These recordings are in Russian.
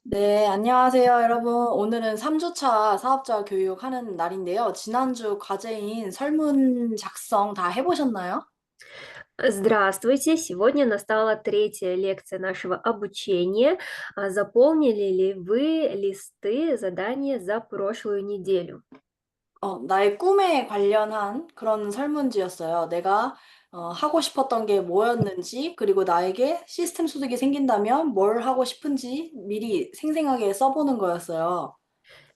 네, 안녕하세요, 여러분. 오늘은 3주차 사업자 교육하는 날인데요. 지난주 과제인 설문 작성 다 해보셨나요? Здравствуйте! Сегодня настала третья лекция нашего обучения. Заполнили ли вы листы задания за прошлую неделю? 나의 꿈에 관련한 그런 설문지였어요. 내가 하고 싶었던 게 뭐였는지, 그리고 나에게 시스템 소득이 생긴다면 뭘 하고 싶은지 미리 생생하게 써보는 거였어요.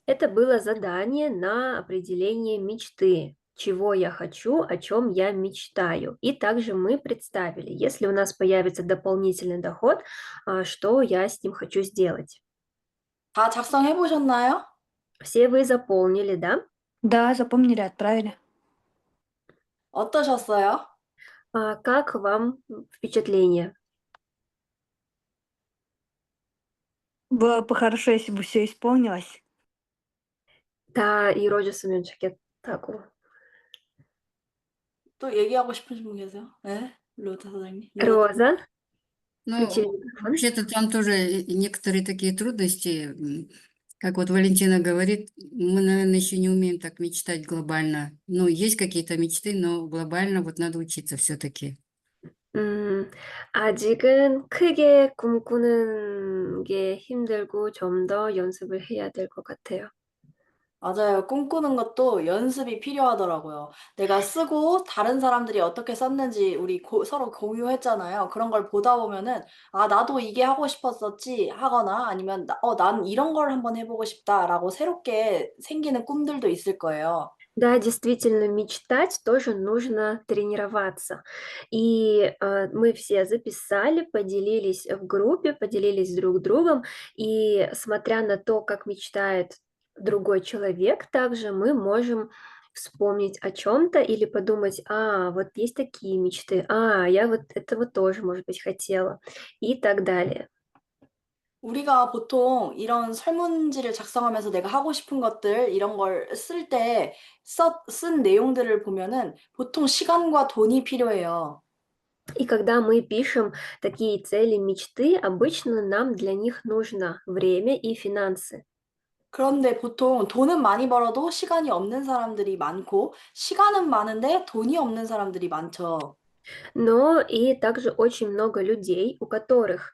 Это было задание на определение мечты. Чего я хочу, о чем я мечтаю. И также мы представили, если у нас появится дополнительный доход, что я с ним хочу сделать. 다 작성해보셨나요? Все вы заполнили, да? Да, запомнили, отправили. 어떠셨어요? Как вам впечатление? Было бы хорошо, если бы все исполнилось. 다 이루어졌으면 좋겠다고. 또 얘기하고 싶으신 분 계세요? 네, 로타 사장님. 네. Роза, включили Ну, микрофон. вообще-то там тоже некоторые такие трудности, как вот Валентина говорит, мы, наверное, еще не умеем так мечтать глобально. Ну, есть какие-то мечты, но глобально вот надо учиться все-таки. 아직은 크게 꿈꾸는 게 힘들고 좀 더 연습을 해야 될 것 같아요. 맞아요. 꿈꾸는 것도 연습이 필요하더라고요. 내가 쓰고 다른 사람들이 어떻게 썼는지 우리 서로 공유했잖아요. 그런 걸 보다 보면은, 아, 나도 이게 하고 싶었었지 하거나 아니면, 난 이런 걸 한번 해보고 싶다라고 새롭게 생기는 꿈들도 있을 거예요. Да, действительно, мечтать тоже нужно тренироваться. И мы все записали, поделились в группе, поделились друг другом, и смотря на то, как мечтает другой человек, также мы можем вспомнить о чем-то или подумать, вот есть такие мечты, я вот этого тоже, может быть, хотела, и так далее. 우리가 보통 이런 설문지를 작성하면서 내가 하고 싶은 것들, 이런 걸 쓸 때 쓴 내용들을 보면은 보통 시간과 돈이 필요해요. И когда мы пишем такие цели, мечты, обычно нам для них нужно время и финансы. 그런데 보통 돈은 많이 벌어도 시간이 없는 사람들이 많고, 시간은 많은데 돈이 없는 사람들이 많죠. Но и также очень много людей, у которых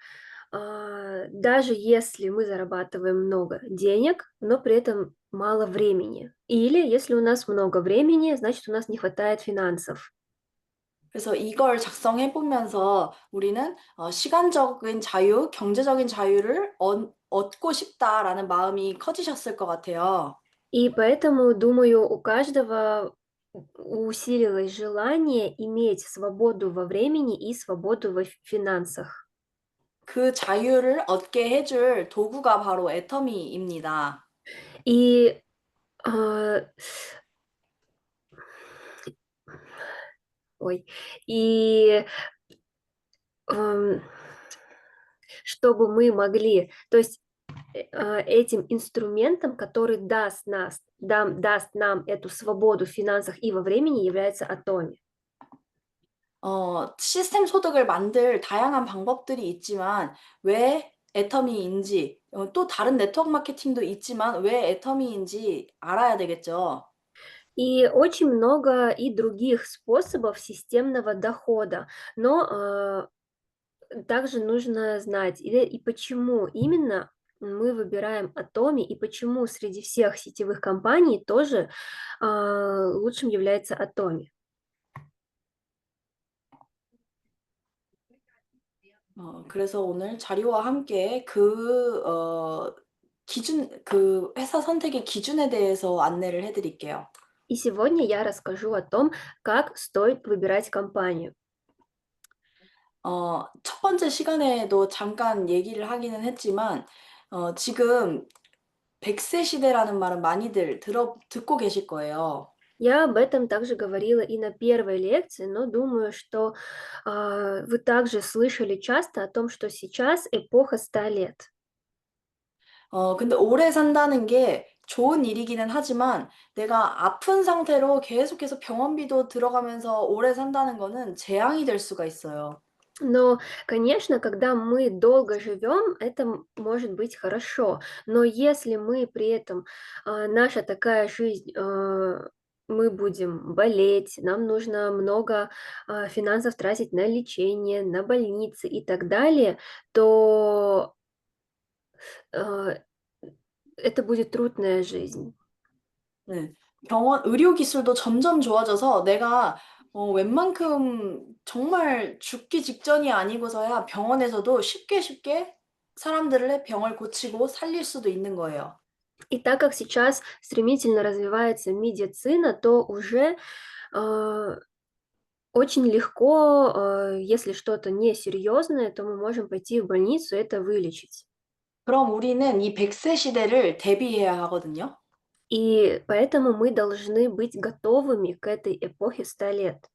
даже если мы зарабатываем много денег, но при этом мало времени. Или если у нас много времени, значит у нас не хватает финансов. 그래서 이걸 작성해 보면서 우리는 시간적인 자유, 경제적인 자유를 얻고 싶다라는 마음이 커지셨을 것 같아요. И поэтому, думаю, у каждого усилилось желание иметь свободу во времени и свободу во финансах. 그 자유를 얻게 해줄 도구가 바로 애터미입니다. И а, ой, и ам, чтобы мы могли, то есть этим инструментом, который даст нам эту свободу в финансах и во времени, является Atomi. 시스템 소득을 만들 다양한 방법들이 있지만 왜 애터미인지, 또 다른 네트워크 마케팅도 있지만 왜 애터미인지 알아야 되겠죠. И очень много и других способов системного дохода, но также нужно знать, и почему именно мы выбираем Atomi, и почему среди всех сетевых компаний тоже лучшим является Atomi. 그래서 오늘 자료와 함께 그 회사 선택의 기준에 대해서 안내를 해드릴게요. И сегодня я расскажу о том, как стоит выбирать компанию. 첫 번째 시간에도 잠깐 얘기를 하기는 했지만, 지금 100세 시대라는 말은 많이들 듣고 계실 거예요. Я об этом также говорила и на первой лекции, но думаю, что вы также слышали часто о том, что сейчас эпоха 100 лет. 근데 오래 산다는 게 좋은 일이기는 하지만 내가 아픈 상태로 계속해서 병원비도 들어가면서 오래 산다는 거는 재앙이 될 수가 있어요. Но, конечно, когда мы долго живем, это может быть хорошо. Но если мы при этом, наша такая жизнь, мы будем болеть, нам нужно много финансов тратить на лечение, на больницы и так далее, то э, это будет трудная жизнь. 네. 의료 기술도 점점 좋아져서 내가 웬만큼 정말 죽기 직전이 아니고서야 병원에서도 쉽게 사람들을 병을 고치고 살릴 수도 있는 거예요. И так как сейчас стремительно развивается медицина, то уже а, очень легко, если что-то несерьезное, то мы можем пойти в больницу и это вылечить. 그럼 우리는 이 100세 시대를 대비해야 하거든요. И поэтому мы должны быть готовыми к этой эпохе 100 лет.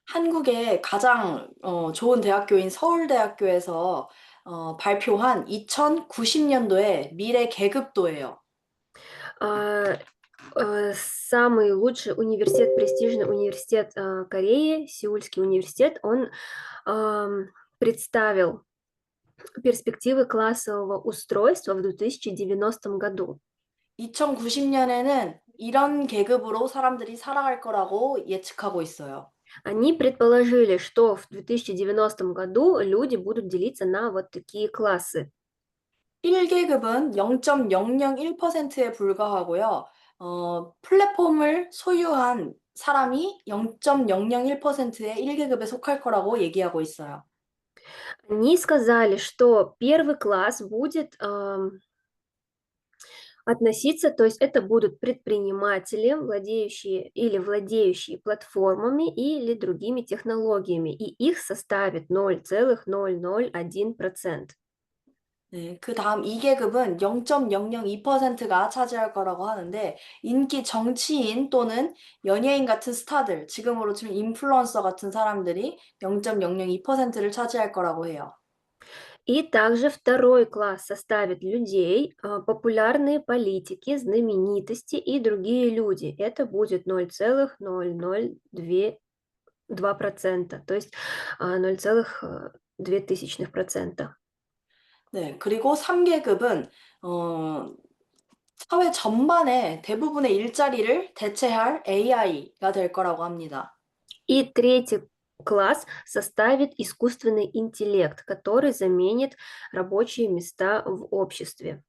한국의 가장 좋은 대학교인 서울대학교에서 발표한 2090년도의 미래 계급도예요. А, Самый лучший университет, престижный университет Кореи, Сеульский университет, он представил перспективы классового устройства в 2090 году. 2090년에는 이런 계급으로 사람들이 살아갈 거라고 예측하고 있어요. Они предположили, что в 2090 году люди будут делиться на вот такие классы. 1계급은 0.001%에 불과하고요. 플랫폼을 소유한 사람이 0.001%의 1계급에 속할 거라고 얘기하고 있어요. Они сказали, что первый класс будет относиться, то есть это будут предприниматели, владеющие или владеющие платформами или другими технологиями, и их составит 0,001%. 네, 그다음 2계급은 0.002%가 차지할 거라고 하는데 인기 정치인 또는 연예인 같은 스타들, 지금으로 치면 인플루언서 같은 사람들이 0.002%를 차지할 거라고 해요. И также второй класс составит людей, популярные политики, знаменитости и другие люди. Это будет 0,002%, то есть 0,02%. 네, 그리고 3계급은 사회 전반의 대부분의 일자리를 대체할 AI가 될 거라고 합니다. И третий класс составит искусственный интеллект, который заменит рабочие места в обществе.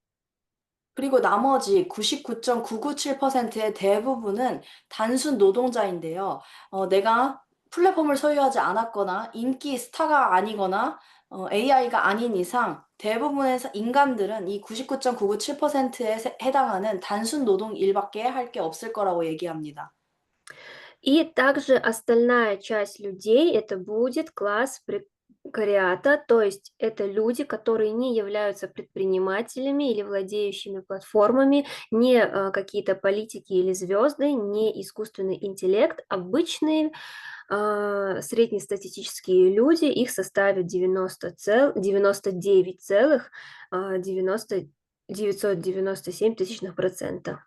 그리고 나머지 99.997%의 대부분은 단순 노동자인데요. 내가 플랫폼을 소유하지 않았거나 인기 스타가 아니거나 AI가 아닌 이상 대부분의 인간들은 이 99.997%에 해당하는 단순 노동 일밖에 할 게 없을 거라고 얘기합니다. И также остальная часть людей это будет класс прекариата, то есть это люди, которые не являются предпринимателями или владеющими платформами, не какие-то политики или звезды, не искусственный интеллект, обычные среднестатистические люди, их составит 99,997%.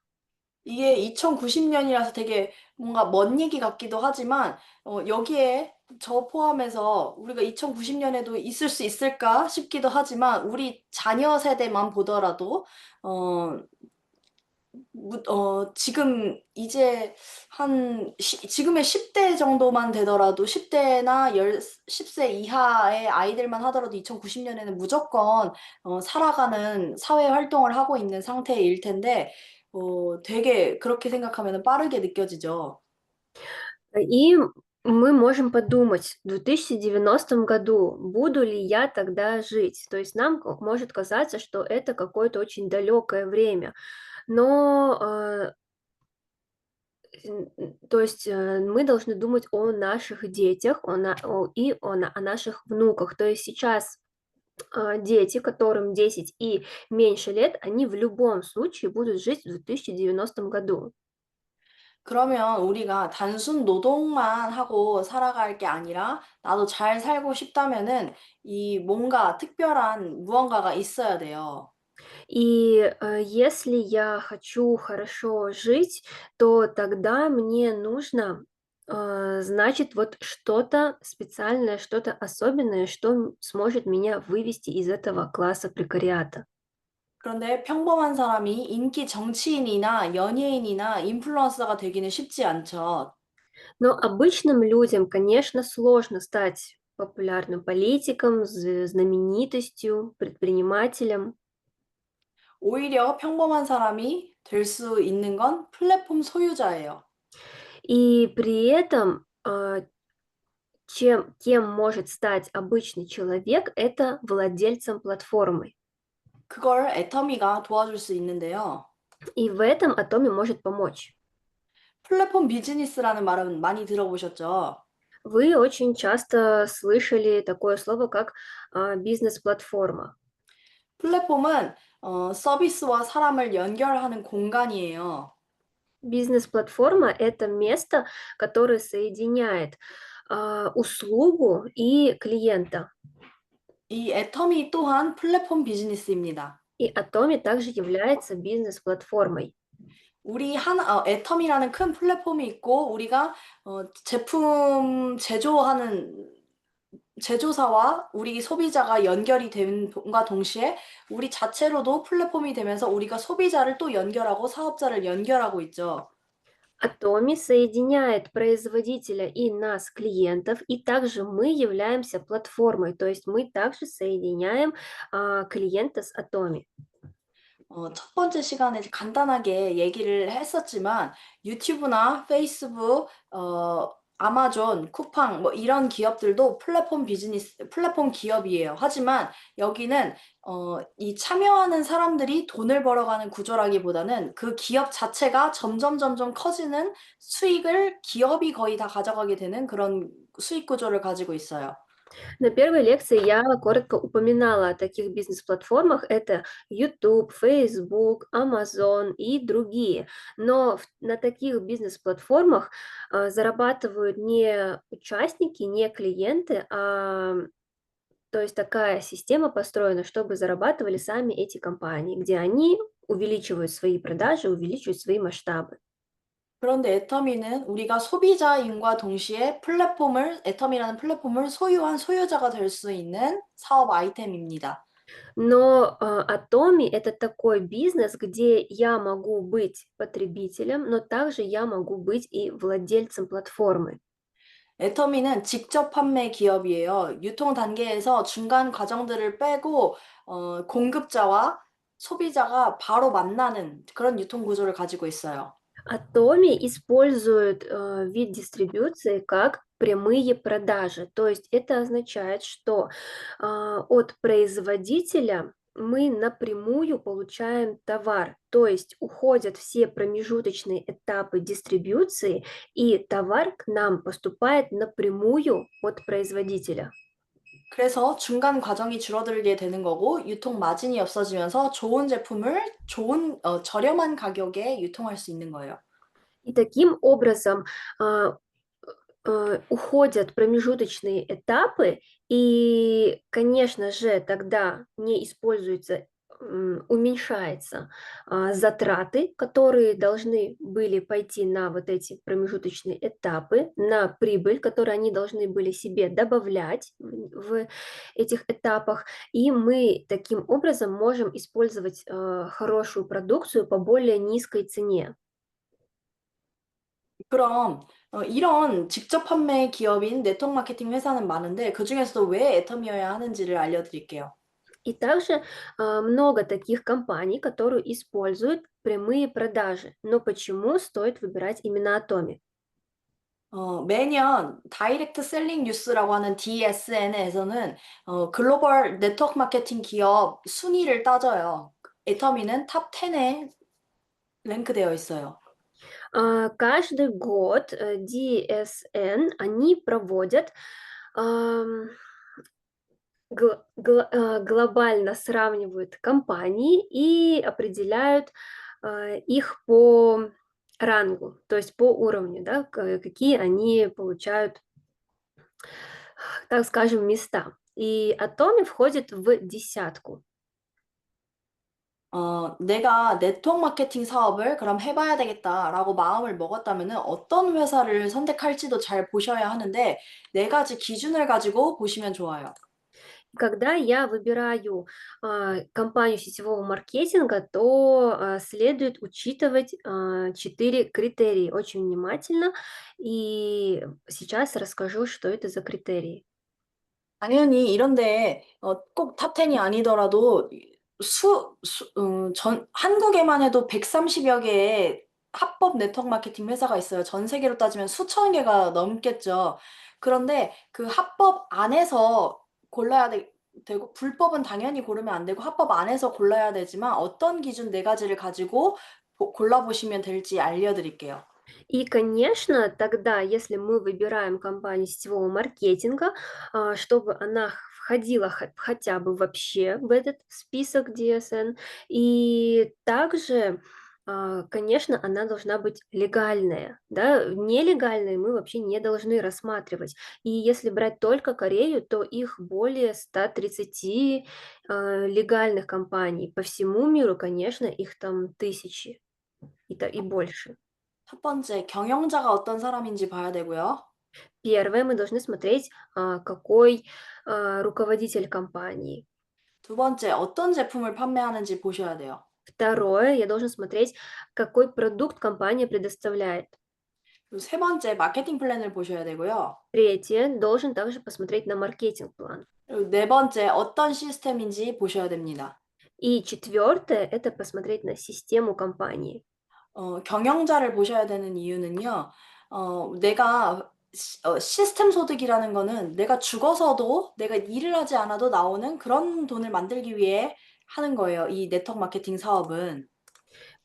이게 2090년이라서 되게 뭔가 먼 얘기 같기도 하지만 여기에 저 포함해서 우리가 2090년에도 있을 수 있을까 싶기도 하지만 우리 자녀 세대만 보더라도 어 지금 이제 지금의 10대 정도만 되더라도 10대나 10세 이하의 아이들만 하더라도 2090년에는 무조건 살아가는 사회 활동을 하고 있는 상태일 텐데 되게 그렇게 생각하면은 빠르게 느껴지죠. И мы можем подумать, в 2090 году буду ли я тогда жить? То есть нам может казаться, что это какое-то очень далекое время, но то есть мы должны думать о наших детях о наших внуках. То есть сейчас дети, которым 10 и меньше лет, они в любом случае будут жить в 2090 году. 그러면 우리가 단순 노동만 하고 살아갈 게 아니라 나도 잘 살고 싶다면은 이 뭔가 특별한 무언가가 있어야 돼요. И если я хочу хорошо жить, то тогда мне нужно Значит, вот что-то специальное, что-то особенное, что сможет меня вывести из этого класса прекариата. 그런데 평범한 사람이 인기 정치인이나 연예인이나 인플루언서가 되기는 쉽지 않죠. Но обычным людям, конечно, сложно стать популярным политиком, знаменитостью, предпринимателем. 오히려 평범한 사람이 될 수 있는 건 플랫폼 소유자예요. И при этом, кем может стать обычный человек, это владельцем платформы. 그걸 애터미가 도와줄 수 있는데요. И в этом Atomi может помочь. 플랫폼 비즈니스라는 말은 많이 들어보셨죠? Вы очень часто слышали такое слово, как бизнес-платформа. 플랫폼은 서비스와 사람을 연결하는 공간이에요. Бизнес-платформа– это место, которое соединяет услугу и клиента. 이 애터미 또한 플랫폼 비즈니스입니다. И Atomi также является бизнес-платформой. 애터미라는 큰 플랫폼이 있고 우리가 제품 제조하는 제조사와 우리 소비자가 연결이 됨과 동시에 우리 자체로도 플랫폼이 되면서 우리가 소비자를 또 연결하고 사업자를 연결하고 있죠. Atomi соединяет производителя и нас, клиентов, и также мы являемся платформой, то есть мы также соединяем клиента с Atomi. 첫 번째 시간에 간단하게 얘기를 했었지만 유튜브나 페이스북, 아마존, 쿠팡 뭐 이런 기업들도 플랫폼 기업이에요. 하지만 여기는 이 참여하는 사람들이 돈을 벌어가는 구조라기보다는 그 기업 자체가 점점 커지는 수익을 기업이 거의 다 가져가게 되는 그런 수익 구조를 가지고 있어요. На первой лекции я коротко упоминала о таких бизнес-платформах. Это YouTube, Facebook, Amazon и другие. Но на таких бизнес-платформах зарабатывают не участники, не клиенты, то есть такая система построена, чтобы зарабатывали сами эти компании, где они увеличивают свои продажи, увеличивают свои масштабы. 그런데 애터미는 우리가 소비자임과 동시에 애터미라는 플랫폼을 소유한 소유자가 될 수 있는 사업 아이템입니다. Но Atomi– это такой бизнес, где я могу быть потребителем, но также я могу быть и владельцем платформы. 애터미는 직접 판매 기업이에요. 유통 단계에서 중간 과정들을 빼고 공급자와 소비자가 바로 만나는 그런 유통 구조를 가지고 있어요. Atomi использует вид дистрибуции как прямые продажи. То есть это означает, что от производителя мы напрямую получаем товар. То есть уходят все промежуточные этапы дистрибуции, и товар к нам поступает напрямую от производителя. 그래서 중간 과정이 줄어들게 되는 거고 유통 마진이 없어지면서 좋은 제품을 저렴한 가격에 유통할 수 있는 거예요. И таким образом уходят промежуточные этапы, и, конечно же, тогда не используется, уменьшаются затраты, которые должны были пойти на вот эти промежуточные этапы, на прибыль, которую они должны были себе добавлять в этих этапах, и мы таким образом можем использовать хорошую продукцию по более низкой цене. 그럼 이런 직접 판매 기업인 네트워크 마케팅 회사는 많은데 그중에서도 왜 애터미여야 하는지를 알려드릴게요. И также много таких компаний, которые используют прямые продажи. Но почему стоит выбирать именно Atomi? 매년 다이렉트 셀링 뉴스라고 하는 DSN에서는 글로벌 네트워크 마케팅 기업 순위를 따져요. 애터미는 탑 10에 랭크되어 있어요. Каждый год DSN, они проводят глобально сравнивают компании и определяют их по рангу, то есть по уровню, да, какие они получают, так скажем, места. И Atomi входит в десятку. 내가 네트워크 마케팅 사업을 그럼 해봐야 되겠다라고 마음을 먹었다면은 어떤 회사를 선택할지도 잘 보셔야 하는데 네 가지 기준을 가지고 보시면 좋아요. Когда я выбираю компанию сетевого маркетинга, то следует учитывать 4 критерия очень внимательно. И сейчас расскажу, что это за критерии. 당연히 이런데 꼭 탑10이 아니더라도 한국에만 해도 130여 개의 합법 네트워크 마케팅 회사가 있어요. 전 세계로 따지면 수천 개가 넘겠죠. 그런데 그 합법 안에서 골라야 되고 불법은 당연히 고르면 안 되고 합법 안에서 골라야 되지만 어떤 기준 네 가지를 가지고 골라보시면 될지 알려드릴게요. И, конечно, тогда, если мы выбираем компанию сетевого маркетинга, чтобы она входила хотя бы вообще в этот список DSN, и также, конечно, она должна быть легальная, да, нелегальные мы вообще не должны рассматривать. И если брать только Корею, то их более 130 легальных компаний. По всему миру, конечно, их там тысячи и больше. 첫 번째, 경영자가 어떤 사람인지 봐야 되고요. Первое, мы должны смотреть, какой руководитель компании. 두 번째, 어떤 제품을 판매하는지 보셔야 돼요. Второе, я должен смотреть, какой продукт компания предоставляет. 그리고 세 번째, 마케팅 플랜을 보셔야 되고요. Третье, должен также посмотреть на маркетинг-план. 그리고 네 번째, 어떤 시스템인지 보셔야 됩니다. И четвертое, это посмотреть на систему компании. 경영자를 보셔야 되는 이유는요. 내가 시스템 소득이라는 거는 내가 죽어서도 내가 일을 하지 않아도 나오는 그런 돈을 만들기 위해 하는 거예요. 이 네트워크 마케팅 사업은.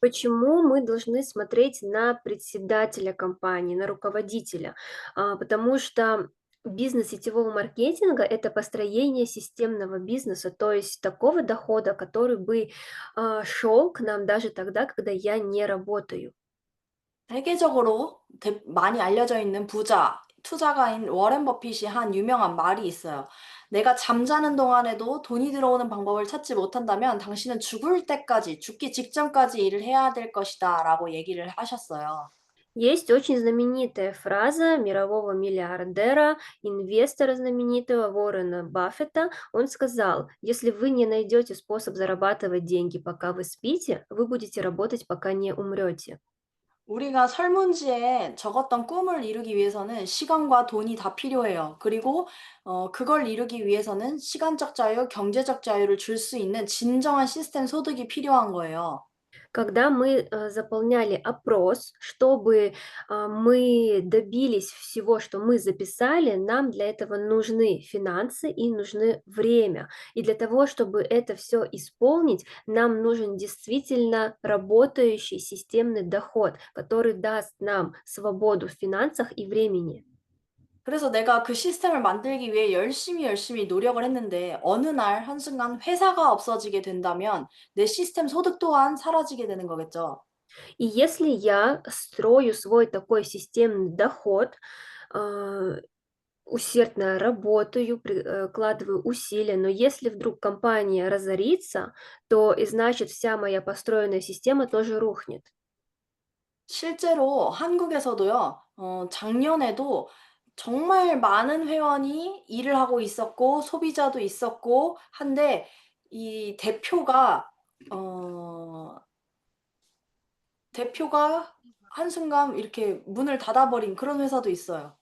Почему мы должны смотреть на председателя компании, на руководителя? Потому что бизнес сетевого маркетинга– это построение системного бизнеса, то есть такого дохода, который бы шел к нам даже тогда, когда я не работаю. 세계적으로 많이 알려져 있는 투자가인 워렌 버핏이 한 유명한 말이 있어요. 내가 잠자는 동안에도 돈이 들어오는 방법을 찾지 못한다면 당신은 죽을 때까지, 죽기 직전까지 일을 해야 될 것이다 라고 얘기를 하셨어요. Есть очень знаменитая фраза мирового миллиардера, инвестора знаменитого Уоррена Баффета. Он сказал: если вы не найдете способ зарабатывать деньги, пока вы спите, вы будете работать, пока не умрете. 우리가 설문지에 적었던 꿈을 이루기 위해서는 시간과 돈이 다 필요해요. 그리고 그걸 이루기 위해서는 시간적 자유, 경제적 자유를 줄 수 있는 진정한 시스템 소득이 필요한 거예요. Когда мы заполняли опрос, чтобы мы добились всего, что мы записали, нам для этого нужны финансы и нужны время. И для того, чтобы это все исполнить, нам нужен действительно работающий системный доход, который даст нам свободу в финансах и времени. 그래서 내가 그 시스템을 만들기 위해 열심히 노력을 했는데 어느 날 한순간 회사가 없어지게 된다면 내 시스템 소득 또한 사라지게 되는 거겠죠. И если я строю свой такой системный доход, а, усердно работаю, прикладываю усилия, но если вдруг компания разорится, то и значит вся моя построенная система тоже рухнет. 실제로 한국에서도요, 작년에도 정말 많은 회원이 일을 하고 있었고, 소비자도 있었고, 한데, 이 대표가 한순간 이렇게 문을 닫아버린 그런 회사도 있어요.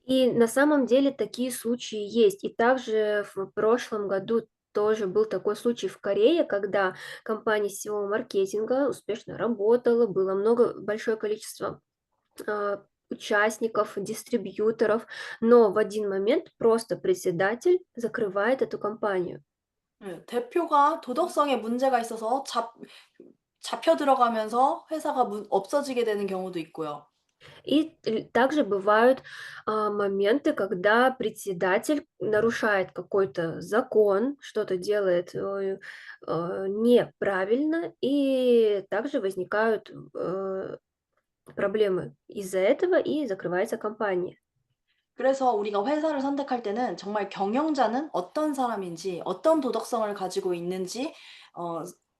И на самом деле такие случаи есть. И также в прошлом году тоже был такой случай в Корее, когда компания сетевого маркетинга успешно работала, было большое количество участников, дистрибьюторов, но в один момент просто председатель закрывает эту компанию. 예, 대표가 도덕성에 문제가 있어서 잡혀 들어가면서 회사가 없어지게 되는 경우도 있고요. И также бывают моменты, когда председатель нарушает какой-то закон, что-то делает неправильно, и также возникают проблемы из-за этого, и закрывается компания. 그래서 우리가 회사를 선택할 때는 정말 경영자는 어떤 사람인지, 어떤 도덕성을 가지고 있는지,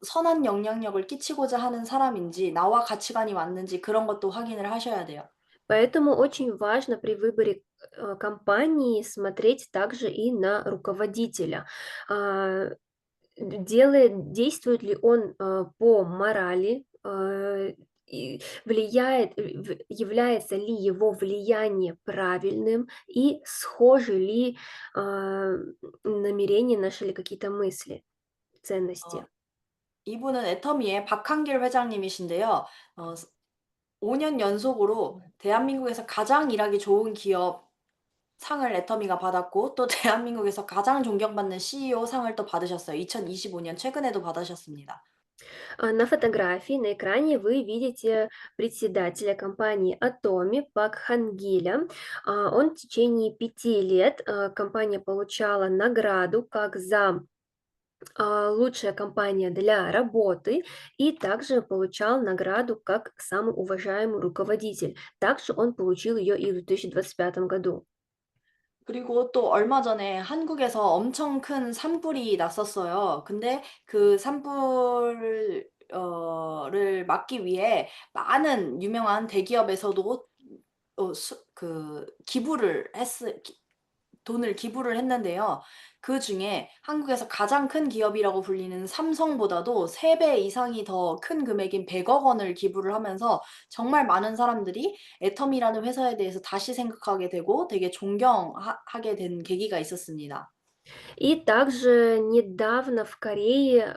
선한 영향력을 끼치고자 하는 사람인지 나와 가치관이 맞는지 그런 것도 확인을 하셔야 돼요. Поэтому очень важно при выборе компании смотреть также и на руководителя. А, действует ли он по морали, и является ли его влияние правильным и схожи ли а, намерения наши или какие-то мысли, ценности. 어, 이분은 애터미의 박한길 회장님이신데요. 5년 연속으로 대한민국에서 가장 일하기 좋은 기업 상을 애터미가 받았고 또 대한민국에서 가장 존경받는 CEO 상을 또 받으셨어요. 2025년 최근에도 받으셨습니다. На фотографии на экране вы видите председателя компании Atomy Пак Хангиля. Он в течение 5 лет, компания получала награду как за лучшая компания для работы и также получал награду как самый уважаемый руководитель. Также он получил ее и в 2025 году. 그리고 또 얼마 전에 한국에서 엄청 큰 산불이 났었어요. 근데 그 산불을 를 막기 위해 많은 유명한 대기업에서도 기부를 돈을 기부를 했는데요. 그중에 한국에서 가장 큰 기업이라고 불리는 삼성보다도 3배 이상이 더 큰 금액인 100억 원을 기부를 하면서 정말 많은 사람들이 애텀이라는 회사에 대해서 다시 생각하게 되고 되게 존경하게 된 계기가 있었습니다. И также недавно в Корее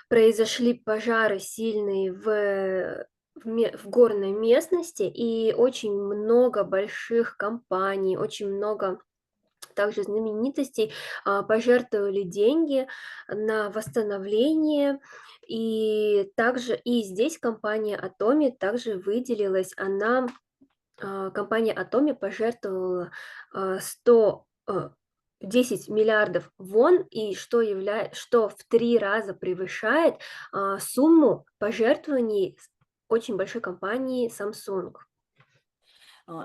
произошли пожары сильные в горной местности, и очень много больших компаний, очень много также знаменитостей пожертвовали деньги на восстановление. И также и здесь компания Atomy также выделилась. Компания Atomy пожертвовала 10 миллиардов вон, и что в 3 раза превышает сумму пожертвований очень большой компании Samsung.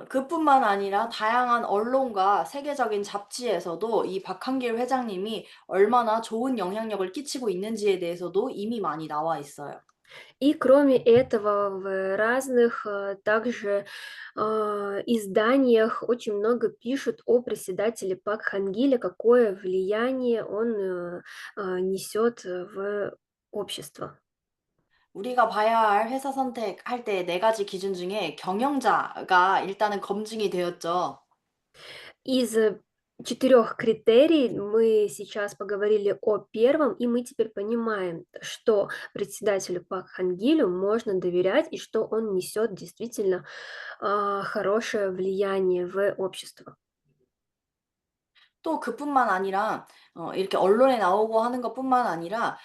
그뿐만 아니라 다양한 언론과 세계적인 잡지에서도 이 박한길 회장님이 얼마나 좋은 영향력을 끼치고 있는지에 대해서도 이미 많이 나와 있어요. И кроме этого, в разных также изданиях очень много пишут о председателе Пак Хангиле, какое влияние он несет в общество. 우리가 봐야 할 회사 선택할 때 4가지 기준 중에 경영자가 일단은 검증이 되었죠. Из 4 критерий мы сейчас поговорили о первом, и мы теперь понимаем, что председателю Пак Хангилю можно доверять и что он несет действительно хорошее влияние в общество. 또 그뿐만 아니라 이렇게 언론에 나오고 하는 것뿐만 아니라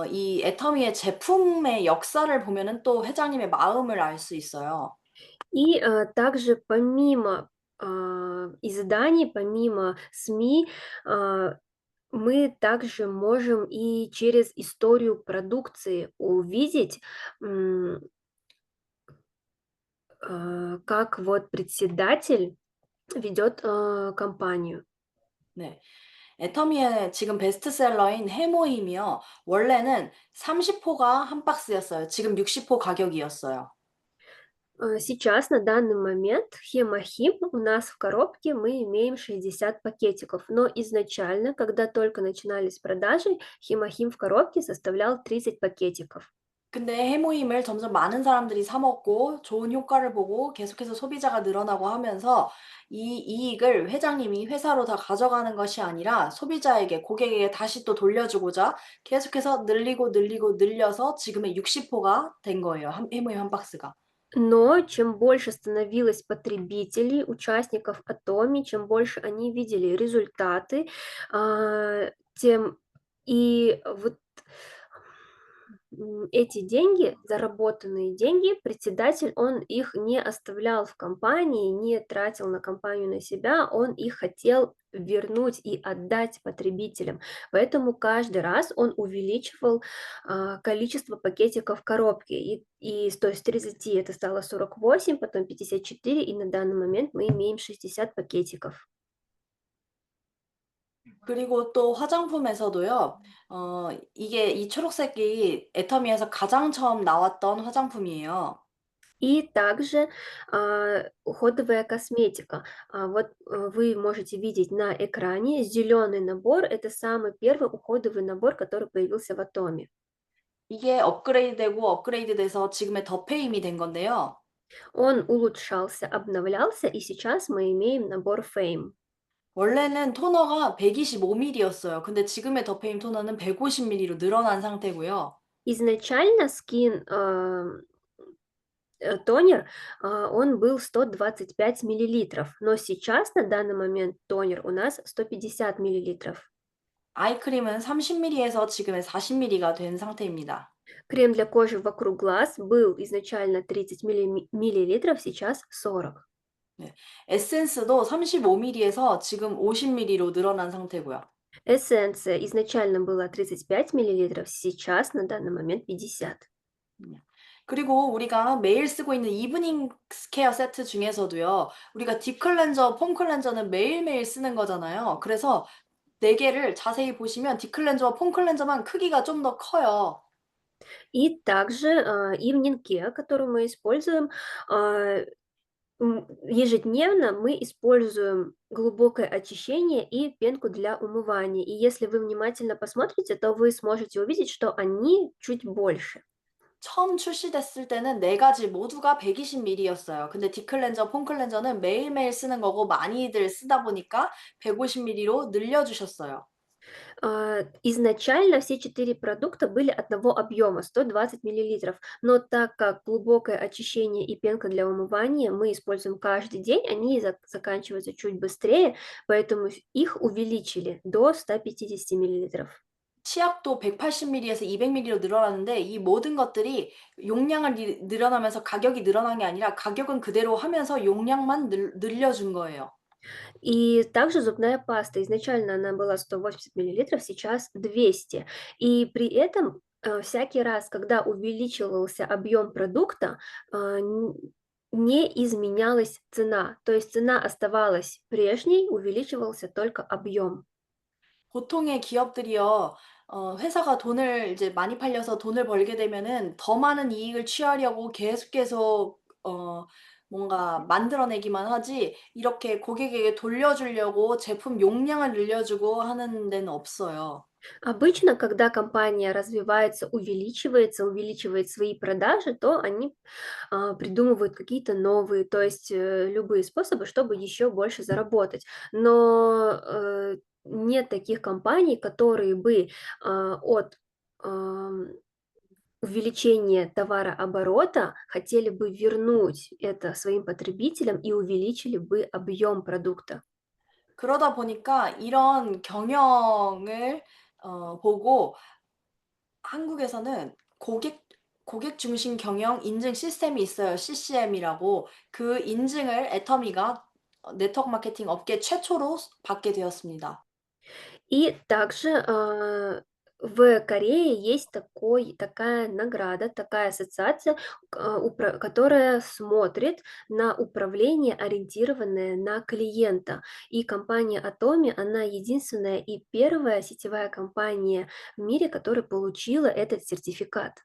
이 애터미의 제품의 역사를 보면은 또 회장님의 마음을 알 수 있어요. И также помимо изданий, помимо СМИ, мы также можем и через историю продукции увидеть, как вот председатель ведет компанию. 네. 애터미의 지금 베스트셀러인 해모임이요. 원래는 30호가 한 박스였어요. 지금 60호 가격이었어요. Сейчас, на данный момент, Хемахим у нас в коробке мы имеем 60 пакетиков, но изначально, когда только начинались продажи, Хемахим в коробке составлял 30 пакетиков. 근데 해모임을 점점 많은 사람들이 사 먹고 좋은 효과를 보고 계속해서 소비자가 늘어나고 하면서 이 이익을 회장님이 회사로 다 가져가는 것이 아니라 소비자에게, 고객에게 다시 또 돌려주고자 계속해서 늘리고 늘려서 지금의 60호가 된 거예요. 해모임 한 박스가. Но чем больше становилось потребителей, участников Atomy, чем больше они видели результаты, тем и вот эти деньги, заработанные деньги, председатель, он их не оставлял в компании, не тратил на компанию, на себя, он их хотел вернуть и отдать потребителям. Поэтому каждый раз он увеличивал количество пакетиков в коробке. То есть 30 это стало 48, потом 54, и на данный момент мы имеем 60 пакетиков. 그리고 또 화장품에서도요, 이게 이 초록색이 애터미에서 가장 처음 나왔던 화장품이에요. И также уходовая косметика. Вы можете видеть на экране зеленый набор. Это самый первый уходовый набор, который появился в Атоме. 이게 업그레이드되고 업그레이드돼서 지금의 더페임이 된 건데요. Он улучшался, обновлялся, и сейчас мы имеем набор Fame. 원래는 토너가 125ml였어요. 근데 지금의 더페임 토너는 150ml로 늘어난 상태고요. Изначально тонер, он был 125 миллилитров, но сейчас на данный момент тонер у нас 150 миллилитров. 아이크림은 30ml에서 지금의 40ml가 된 상태입니다. Крем для кожи вокруг глаз был изначально 30 миллилитров, сейчас 40. 네. 에센스도 35ml에서 지금 50ml로 늘어난 상태고요. Эссенция изначально была 35 миллилитров, сейчас на данный момент 50. 그리고 우리가 매일 쓰고 있는 이브닝 스케어 세트 중에서도요. 우리가 딥 클렌저, 폼 클렌저는 매일매일 쓰는 거잖아요. 그래서 4개를 자세히 보시면 딥 클렌저와 폼 클렌저만 크기가 좀 더 커요. И также Evening Care, который мы используем, ежедневно мы используем глубокое очищение и пенку для умывания. И если вы внимательно посмотрите, то вы сможете увидеть, что они чуть больше. 처음 출시됐을 때는 4가지 모두가 120ml였어요. 근데 딥 클렌저, 폼 클렌저는 매일매일 쓰는 거고 많이들 쓰다 보니까 150ml로 늘려주셨어요. Изначально все 4 продукта были одного объема, 120 миллилитров, но так как глубокое очищение и пенка для умывания мы используем каждый день, они заканчиваются чуть быстрее, поэтому их увеличили до 150 миллилитров. 치약도 180ml에서 200ml로 늘어났는데 이 모든 것들이 용량을 늘어나면서 가격이 늘어난 게 아니라 가격은 그대로 하면서 용량만 늘려준 거예요. И также зубная паста. Изначально она была 180 миллилитров, сейчас 200. И при этом всякий раз, когда увеличивался объем продукта, не изменялась цена. То есть цена оставалась прежней, увеличивался только объем. 보통의 기업들이요, 회사가 돈을 이제 많이 팔려서 돈을 벌게 되면은 더 많은 이익을 취하려고 계속, 뭔가 만들어내기만 하지, 이렇게 고객에게 돌려주려고 제품 용량을 늘려주고 하는 데는 없어요. Обычно, когда компания развивается, увеличивает свои продажи, то они придумывают какие-то новые, то есть любые способы, чтобы еще больше заработать. Но нет таких компаний, которые бы от увеличения товарооборота хотели бы вернуть это своим потребителям и увеличили бы объем продукта. 그러다 보니까 이런 경영을 보고 한국에서는 고객 중심 경영 인증 시스템이 있어요. CCM이라고. 그 인증을 애터미가 네트워크 마케팅 업계 최초로 받게 되었습니다. И также в Корее есть такая награда, такая ассоциация, которая смотрит на управление, ориентированное на клиента. И компания Atomi, она единственная и первая сетевая компания в мире, которая получила этот сертификат.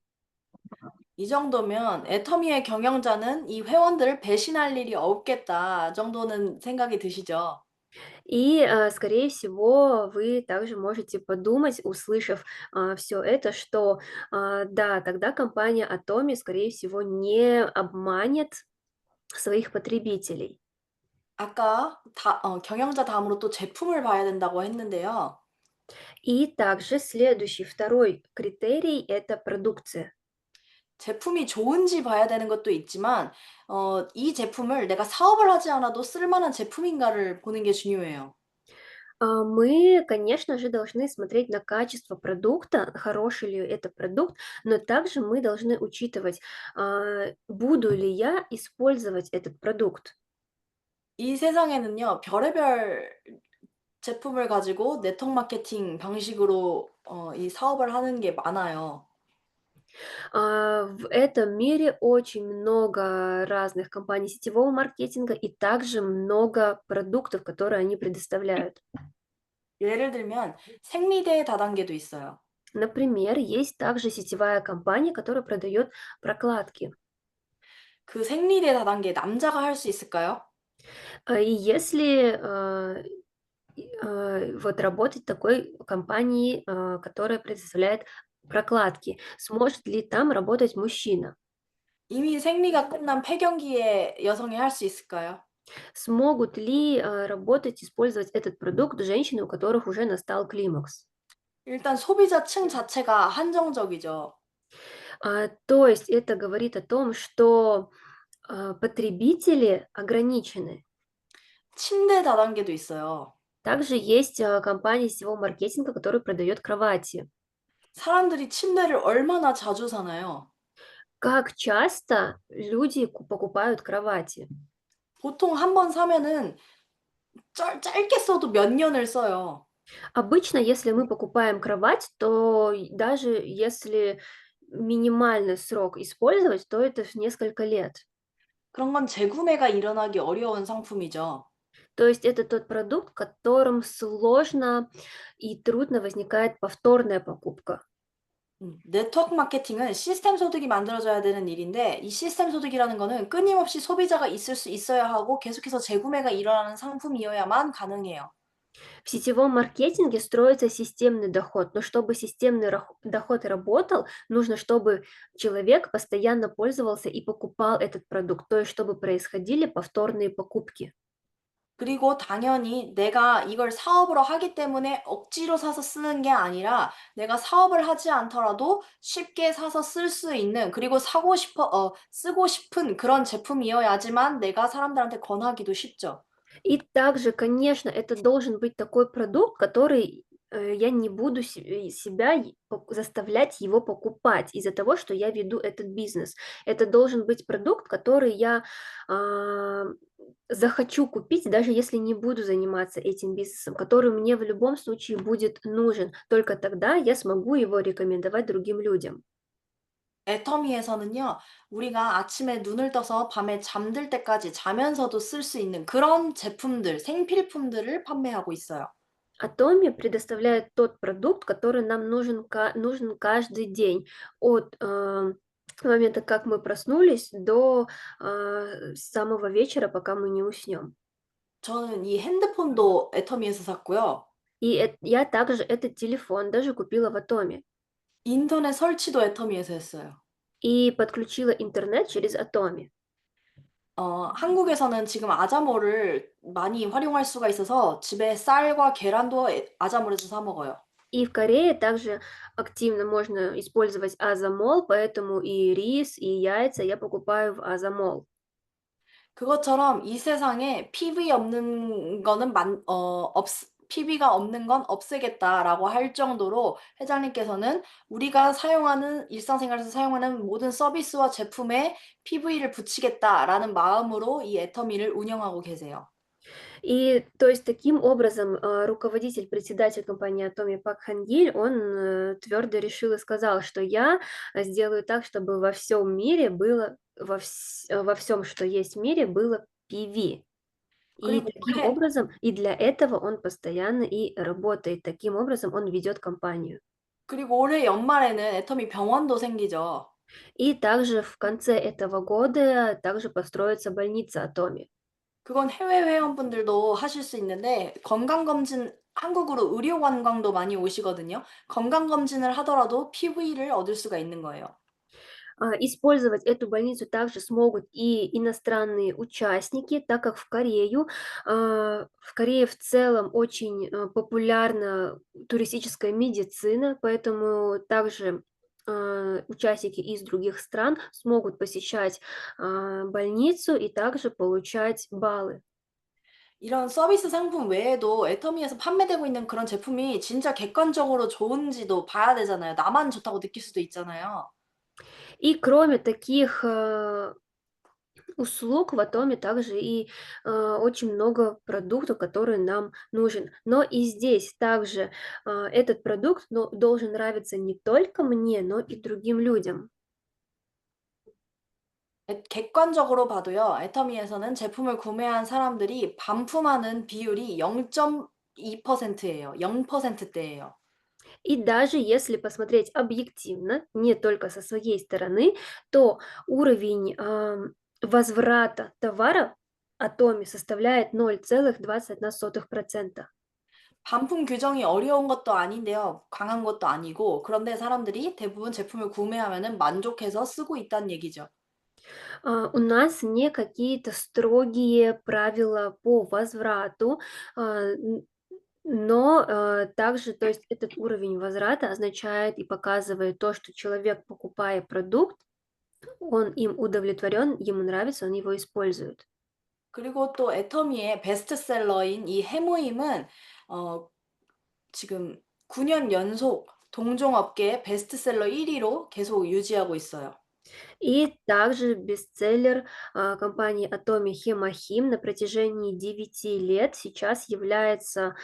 이 정도면 애터미의 경영자는 이 회원들을 배신할 일이 없겠다 정도는 생각이 드시죠? И, скорее всего, вы также можете подумать, услышав все это, что да, тогда компания Atomi, скорее всего, не обманет своих потребителей. 아까 경영자 다음으로 또 제품을 봐야 된다고 했는데요. И также следующий, второй критерий– это продукция. 제품이 좋은지 봐야 되는 것도 있지만 이 제품을 내가 사업을 하지 않아도 쓸 만한 제품인가를 보는 게 중요해요. Мы, конечно же, должны смотреть на качество продукта, хороший ли это продукт, но также мы должны учитывать, буду ли я использовать этот продукт. 이 세상에는요, 별의별 제품을 가지고 네트워크 마케팅 방식으로 이 사업을 하는 게 많아요. В этом мире очень много разных компаний сетевого маркетинга и также много продуктов, которые они предоставляют. 예를 들면 생리대 다단계도 있어요. Например, есть также сетевая компания, которая продает прокладки. 그 생리대 다단계 남자가 할 수 있을까요? И если вот работать в такой компании, которая предоставляет прокладки, сможет ли там работать мужчина? 이미 생리가 끝난 폐경기의 여성이 할 수 있을까요? Смогут ли работать, использовать этот продукт женщины, у которых уже настал климакс? 일단 소비자층 자체가 한정적이죠. То есть это говорит о том, что потребители ограничены. 침대 다단계도 있어요. Также есть компания сетевого маркетинга, которая продает кровати. 사람들이 침대를 얼마나 자주 사나요? Как часто люди покупают кровати? 보통 한 번 사면은 짧게 써도 몇 년을 써요. Обычно, если мы покупаем кровать, то даже если минимальный срок использовать, то это несколько лет. 그런 건 재구매가 일어나기 어려운 상품이죠. То есть это тот продукт, которым сложно и трудно возникает повторная покупка. 네트워크 마케팅은 시스템 소득이 만들어져야 되는 일인데 이 시스템 소득이라는 거는 끊임없이 소비자가 있을 수 있어야 하고 계속해서 재구매가 일어나는 상품이어야만 가능해요. В сетевом маркетинге строится системный доход, но чтобы системный доход работал, нужно, чтобы человек постоянно пользовался и покупал этот продукт, то есть чтобы происходили повторные покупки. 그리고 당연히 내가 이걸 사업으로 하기 때문에 억지로 사서 쓰는 게 아니라 내가 사업을 하지 않더라도 쉽게 사서 쓸 수 있는 그리고 쓰고 싶은 그런 제품이어야지만 내가 사람들한테 권하기도 쉽죠. И также, конечно, это должен быть такой продукт, который я не буду себя заставлять его покупать из-за того, что я веду этот бизнес. Это должен быть продукт, который я а, захочу купить, даже если не буду заниматься этим бизнесом, который мне в любом случае будет нужен. Только тогда я смогу его рекомендовать другим людям. 애터미에서는요, 우리가 아침에 눈을 떠서 밤에 잠들 때까지 자면서도 쓸 수 있는 그런 제품들, 생필품들을 판매하고 있어요. Atomi предоставляет тот продукт, который нам нужен каждый день от момента, как мы проснулись, до самого вечера, пока мы не уснем. 저는 이 핸드폰도 애터미에서 샀고요. И я также этот телефон даже купила в Atomi 인터넷 설치도 애터미에서 했어요. и подключила интернет через Atomi. 한국에서는 지금 아자모를 많이 활용할 수가 있어서 집에 쌀과 계란도 아자몰에서 사 먹어요. И в Корее также активно можно использовать Азамол, поэтому и рис, и яйца я покупаю в Азамол. 그것처럼 이 세상에 PV가 없는 건 없애겠다라고 할 정도로 회장님께서는 우리가 일상생활에서 사용하는 모든 서비스와 제품에 PV를 붙이겠다라는 마음으로 이 애터미를 운영하고 계세요. И то есть таким образом руководитель, председатель компании Atomi Пак Хангиль, он твердо решил и сказал, что я сделаю так, чтобы во всем мире было, во всем, что есть в мире, было PV. И 그리고 таким образом, и для этого он постоянно и работает. Таким образом он ведет компанию. 올해 연말에는 애터미 병원도 생기죠. И также в конце этого года также построится больница Atomi. 그건 해외 회원분들도 하실 수 있는데 한국으로 의료 관광도 많이 오시거든요. 건강검진을 하더라도 PV를 얻을 수가 있는 거예요. Использовать эту больницу также смогут и иностранные участники, так как в Корее в целом очень популярна туристическая медицина, поэтому также участники из других стран смогут посещать больницу и также получать баллы. 이런 서비스 상품 외에도 애터미에서 판매되고 있는 그런 제품이 진짜 객관적으로 좋은지도 봐야 되잖아요. 나만 좋다고 느낄 수도 있잖아요. И кроме таких услуг в Атоме также и очень много продуктов, которые нам нужен. Но и здесь также этот продукт должен нравиться не только мне, но и другим людям. 객관적으로 봐도요. 애터미에서는 제품을 구매한 사람들이 반품하는 비율이 2%예요. 0%대예요. И даже если посмотреть объективно, не только со своей стороны, то уровень возврата товара Атоми составляет 0,21%. 반품 규정이 어려운 것도 아닌데요. 강한 것도 아니고 그런데 사람들이 대부분 제품을 구매하면은 만족해서 쓰고 있다는 얘기죠. У нас не какие-то строгие правила по возврату, но также, то есть этот уровень возврата означает и показывает то, что человек, покупая продукт, он им удовлетворен, ему нравится, он его использует. 그리고 또 애터미의 베스트셀러인 이 해모임은 어 지금 9년 연속 동종업계 베스트셀러 1위로 계속 유지하고 있어요. И также бестселлер компании Atomi Hemahim на протяжении 9 лет сейчас является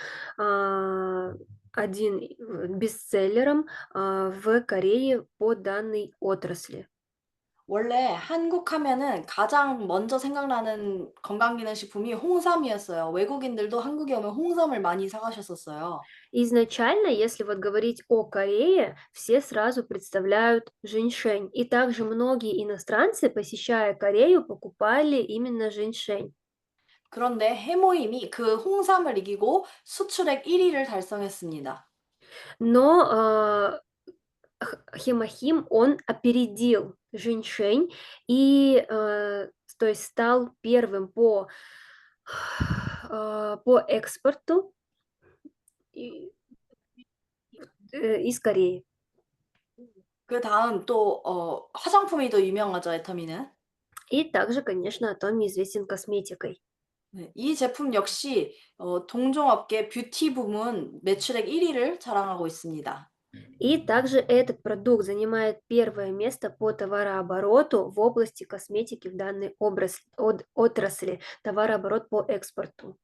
один бестселлером в Корее по данной отрасли. 원래 한국 하면은 가장 먼저 생각나는 건강기능식품이 홍삼이었어요. 외국인들도 한국에 오면 홍삼을 많이 사 가셨었어요. Изначально, если вот говорить о Корее, все сразу представляют женьшень. И также многие иностранцы, посещая Корею, покупали именно женьшень. 그런데 해모임이 그 홍삼을 이기고 수출액 1위를 달성했습니다. Но Хемахим, он опередил женьшень и то есть стал первым по экспорту и- из Кореи. 그다음 또 화장품이 더 유명하죠, 애터미는. И также, конечно, Атоми известен косметикой. 네, 이 제품 역시 동종업계 뷰티 부문 매출액 1위를 자랑하고 있습니다. И также этот продукт занимает первое место по товарообороту в области косметики в данной отрасли, товарооборот по экспорту.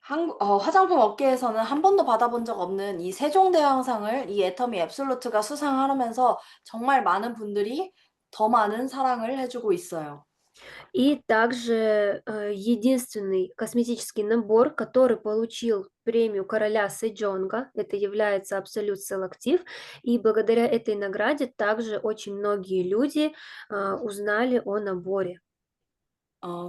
화장품 업계에서는 한 번도 받아본 적 없는 이 세종대왕상을 이 애터미 앱솔루트가 수상하면서 정말 많은 분들이 더 많은 사랑을 해주고 있어요. И также единственный косметический набор, который получил премию короля Сэджонга, это является Absolute Selective, и благодаря этой награде также очень многие люди узнали о наборе.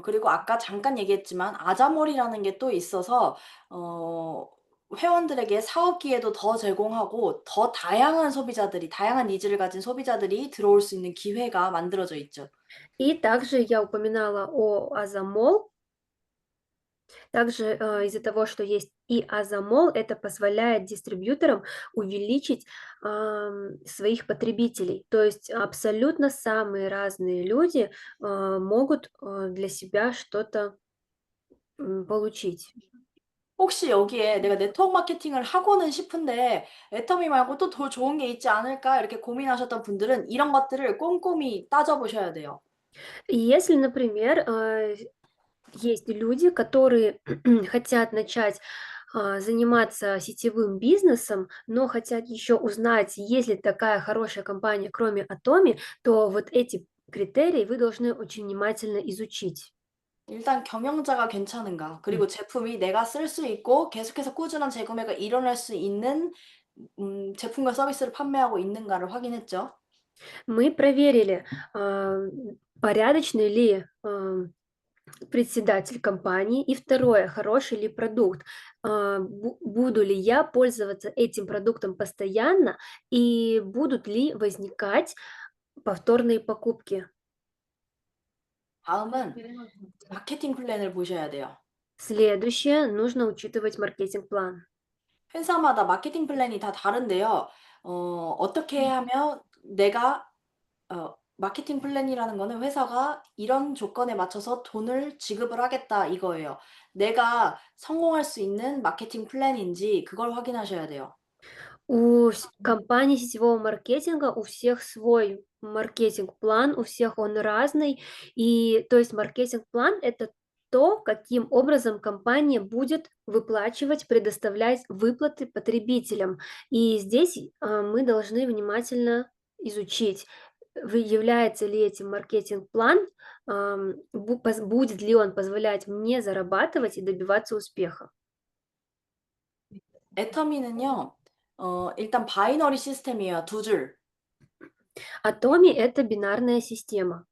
그리고 아까 잠깐 얘기했지만 아자몰이라는 게 또 있어서 어 회원들에게 사업 기회도 더 제공하고 더 다양한 소비자들이 다양한 니즈를 가진 소비자들이 들어올 수 있는 기회가 만들어져 있죠. И также я упоминала о Азамол. Также из-за того, что есть и Азамол, это позволяет дистрибьюторам увеличить своих потребителей. То есть абсолютно самые разные люди могут для себя что-то получить. 혹시 여기에 내가 네트워크 마케팅을 하고는 싶은데 애터미 말고 또 더 좋은 게 있지 않을까 이렇게 고민하셨던 분들은 이런 것들을 꼼꼼히 따져 보셔야 돼요. И если, например, есть люди, которые хотят начать заниматься сетевым бизнесом, но хотят еще узнать, есть ли такая хорошая компания, кроме Atomi, то вот эти критерии вы должны очень внимательно изучить. 일단 경영자가 괜찮은가, 그리고 제품이 내가 쓸 수 있고 계속해서 꾸준한 재구매가 일어날 수 있는 제품과 서비스를 판매하고 있는가를 확인했죠. Мы проверили, порядочный ли председатель компании, и второе, хороший ли продукт. Буду ли я пользоваться этим продуктом постоянно, и будут ли возникать повторные покупки. 다음은 마케팅 플랜을 보셔야 돼요. Следующее, нужно учитывать маркетинг-план. 회사마다 마케팅 플랜이 다 다른데요. 어떻게 하면 내가 마케팅 플랜이라는 거는 회사가 이런 조건에 맞춰서 돈을 지급을 하겠다 이거예요. 내가 성공할 수 있는 마케팅 플랜인지 그걸 확인하셔야 돼요. У компаний сетевого маркетинга у всех свой маркетинг-план, у всех он разный. И то есть маркетинг-план– это то, каким образом компания будет выплачивать, предоставлять выплаты потребителям. И здесь мы должны внимательно изучить, является ли этим маркетинг-план, будет ли он позволять мне зарабатывать и добиваться успеха. 애터미는요, 일단 바이너리 시스템이에요. 두 줄. Atomi — это бинарная система,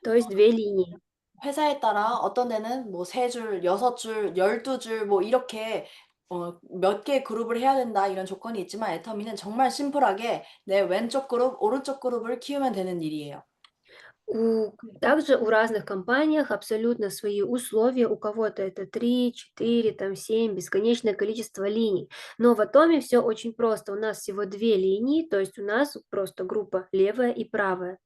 то есть две линии. 회사에 따라 어떤 데는 뭐 세 줄, 여섯 줄, 12줄 뭐 이렇게 몇 개 그룹을 해야 된다 이런 조건이 있지만 애터미는 정말 심플하게 내 왼쪽 그룹, 오른쪽 그룹을 키우면 되는 일이에요. Также у разных компаниях абсолютно свои условия. У кого-то это 3, 4, там 7, бесконечное количество линий. Но в Atomi все очень просто. У нас всего две линии, то есть у нас просто группа левая и правая.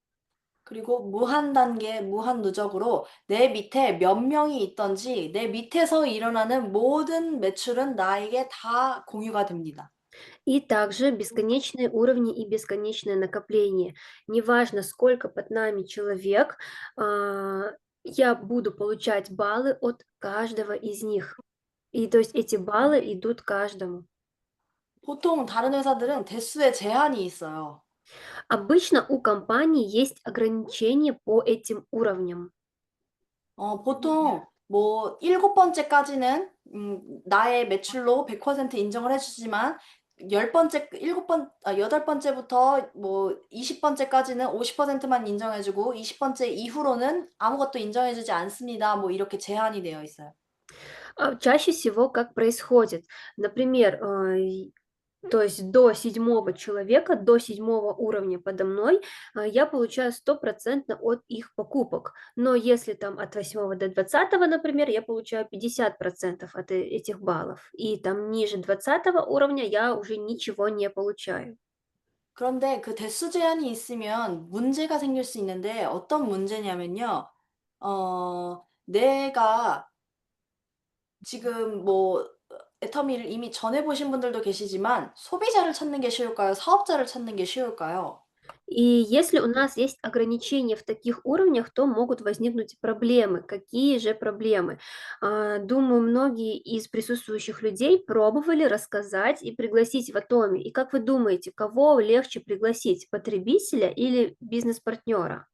그리고 무한 단계, 무한 누적으로 내 밑에 몇 명이 있던지 내 밑에서 일어나는 모든 매출은 나에게 다 공유가 됩니다. И также бесконечные уровни и бесконечное накопление. Неважно, сколько под нами человек, я буду получать баллы от каждого из них. И то есть эти баллы идут каждому. 보통 다른 회사들은 대수에 제한이 있어요. Обычно у компаний есть ограничения по этим уровням. 보통 뭐 일곱 번째까지는 나의 매출로 100% 인정을 해주지만 여덟 번째부터 뭐 20번째까지는 50%만 인정해주고 20번째 이후로는 아무것도 인정해주지 않습니다. 뭐 이렇게 제한이 되어 있어요. Чаще всего как происходит? Например, то есть до седьмого человека, до седьмого уровня подо мной, я получаю стопроцентно от их покупок. Но если там от восьмого до двадцатого, например, я получаю 50% от этих баллов. И там ниже двадцатого уровня я уже ничего не получаю. 그런데 그 대수 제한이 있으면 문제가 생길 수 있는데 어떤 문제냐면요. 내가 지금 뭐 애터미를 이미 전해 보신 분들도 계시지만 소비자를 찾는 게 쉬울까요? 사업자를 찾는 게 쉬울까요? И если у нас есть ограничения в таких уровнях, то могут возникнуть проблемы. Какие же проблемы? Думаю, многие из присутствующих людей пробовали рассказать и пригласить в Атоме. И как вы думаете, кого легче пригласить, потребителя или бизнес-партнера?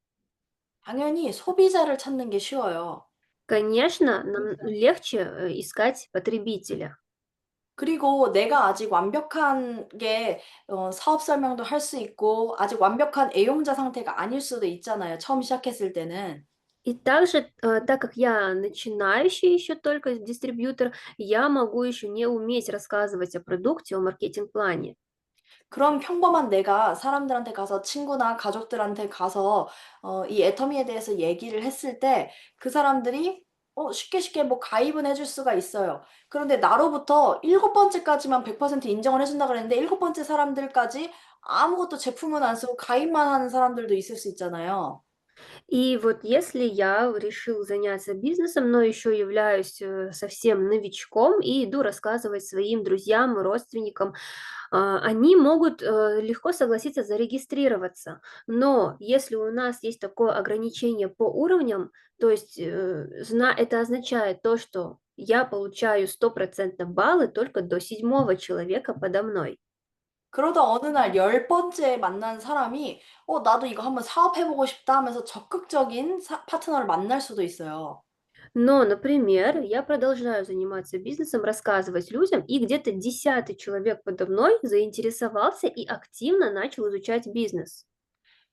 당연히 소비자를 찾는 게 쉬워요. Конечно, нам легче искать потребителя. 그리고 내가 아직 완벽하게 사업 설명도 할 수 있고 아직 완벽한 애용자 상태가 아닐 수도 있잖아요, 처음 시작했을 때는. И также, так как я начинающий еще только дистрибьютор, я могу еще не уметь рассказывать о продукте, о маркетинг-плане. 그런 평범한 내가 사람들한테 가서 친구나 가족들한테 가서 이 애터미에 대해서 얘기를 했을 때 그 사람들이 쉽게 쉽게 뭐 가입은 해줄 수가 있어요. 그런데 나로부터 일곱 번째까지만 100% 인정을 해준다 그랬는데 일곱 번째 사람들까지 아무것도 제품은 안 쓰고 가입만 하는 사람들도 있을 수 있잖아요. И вот если я решил заняться бизнесом, но еще являюсь совсем новичком и иду рассказывать своим друзьям, родственникам, они могут легко согласиться зарегистрироваться. Но если у нас есть такое ограничение по уровням, то есть это означает то, что я получаю стопроцентно баллы только до седьмого человека подо мной. 그러다 어느 날 열 번째 만난 사람이 나도 이거 한번 사업해보고 싶다 하면서 적극적인 파트너를 만날 수도 있어요. Но, например, я продолжаю заниматься бизнесом, рассказывать людям, и где-то 10-й человек подо мной заинтересовался и активно начал изучать бизнес.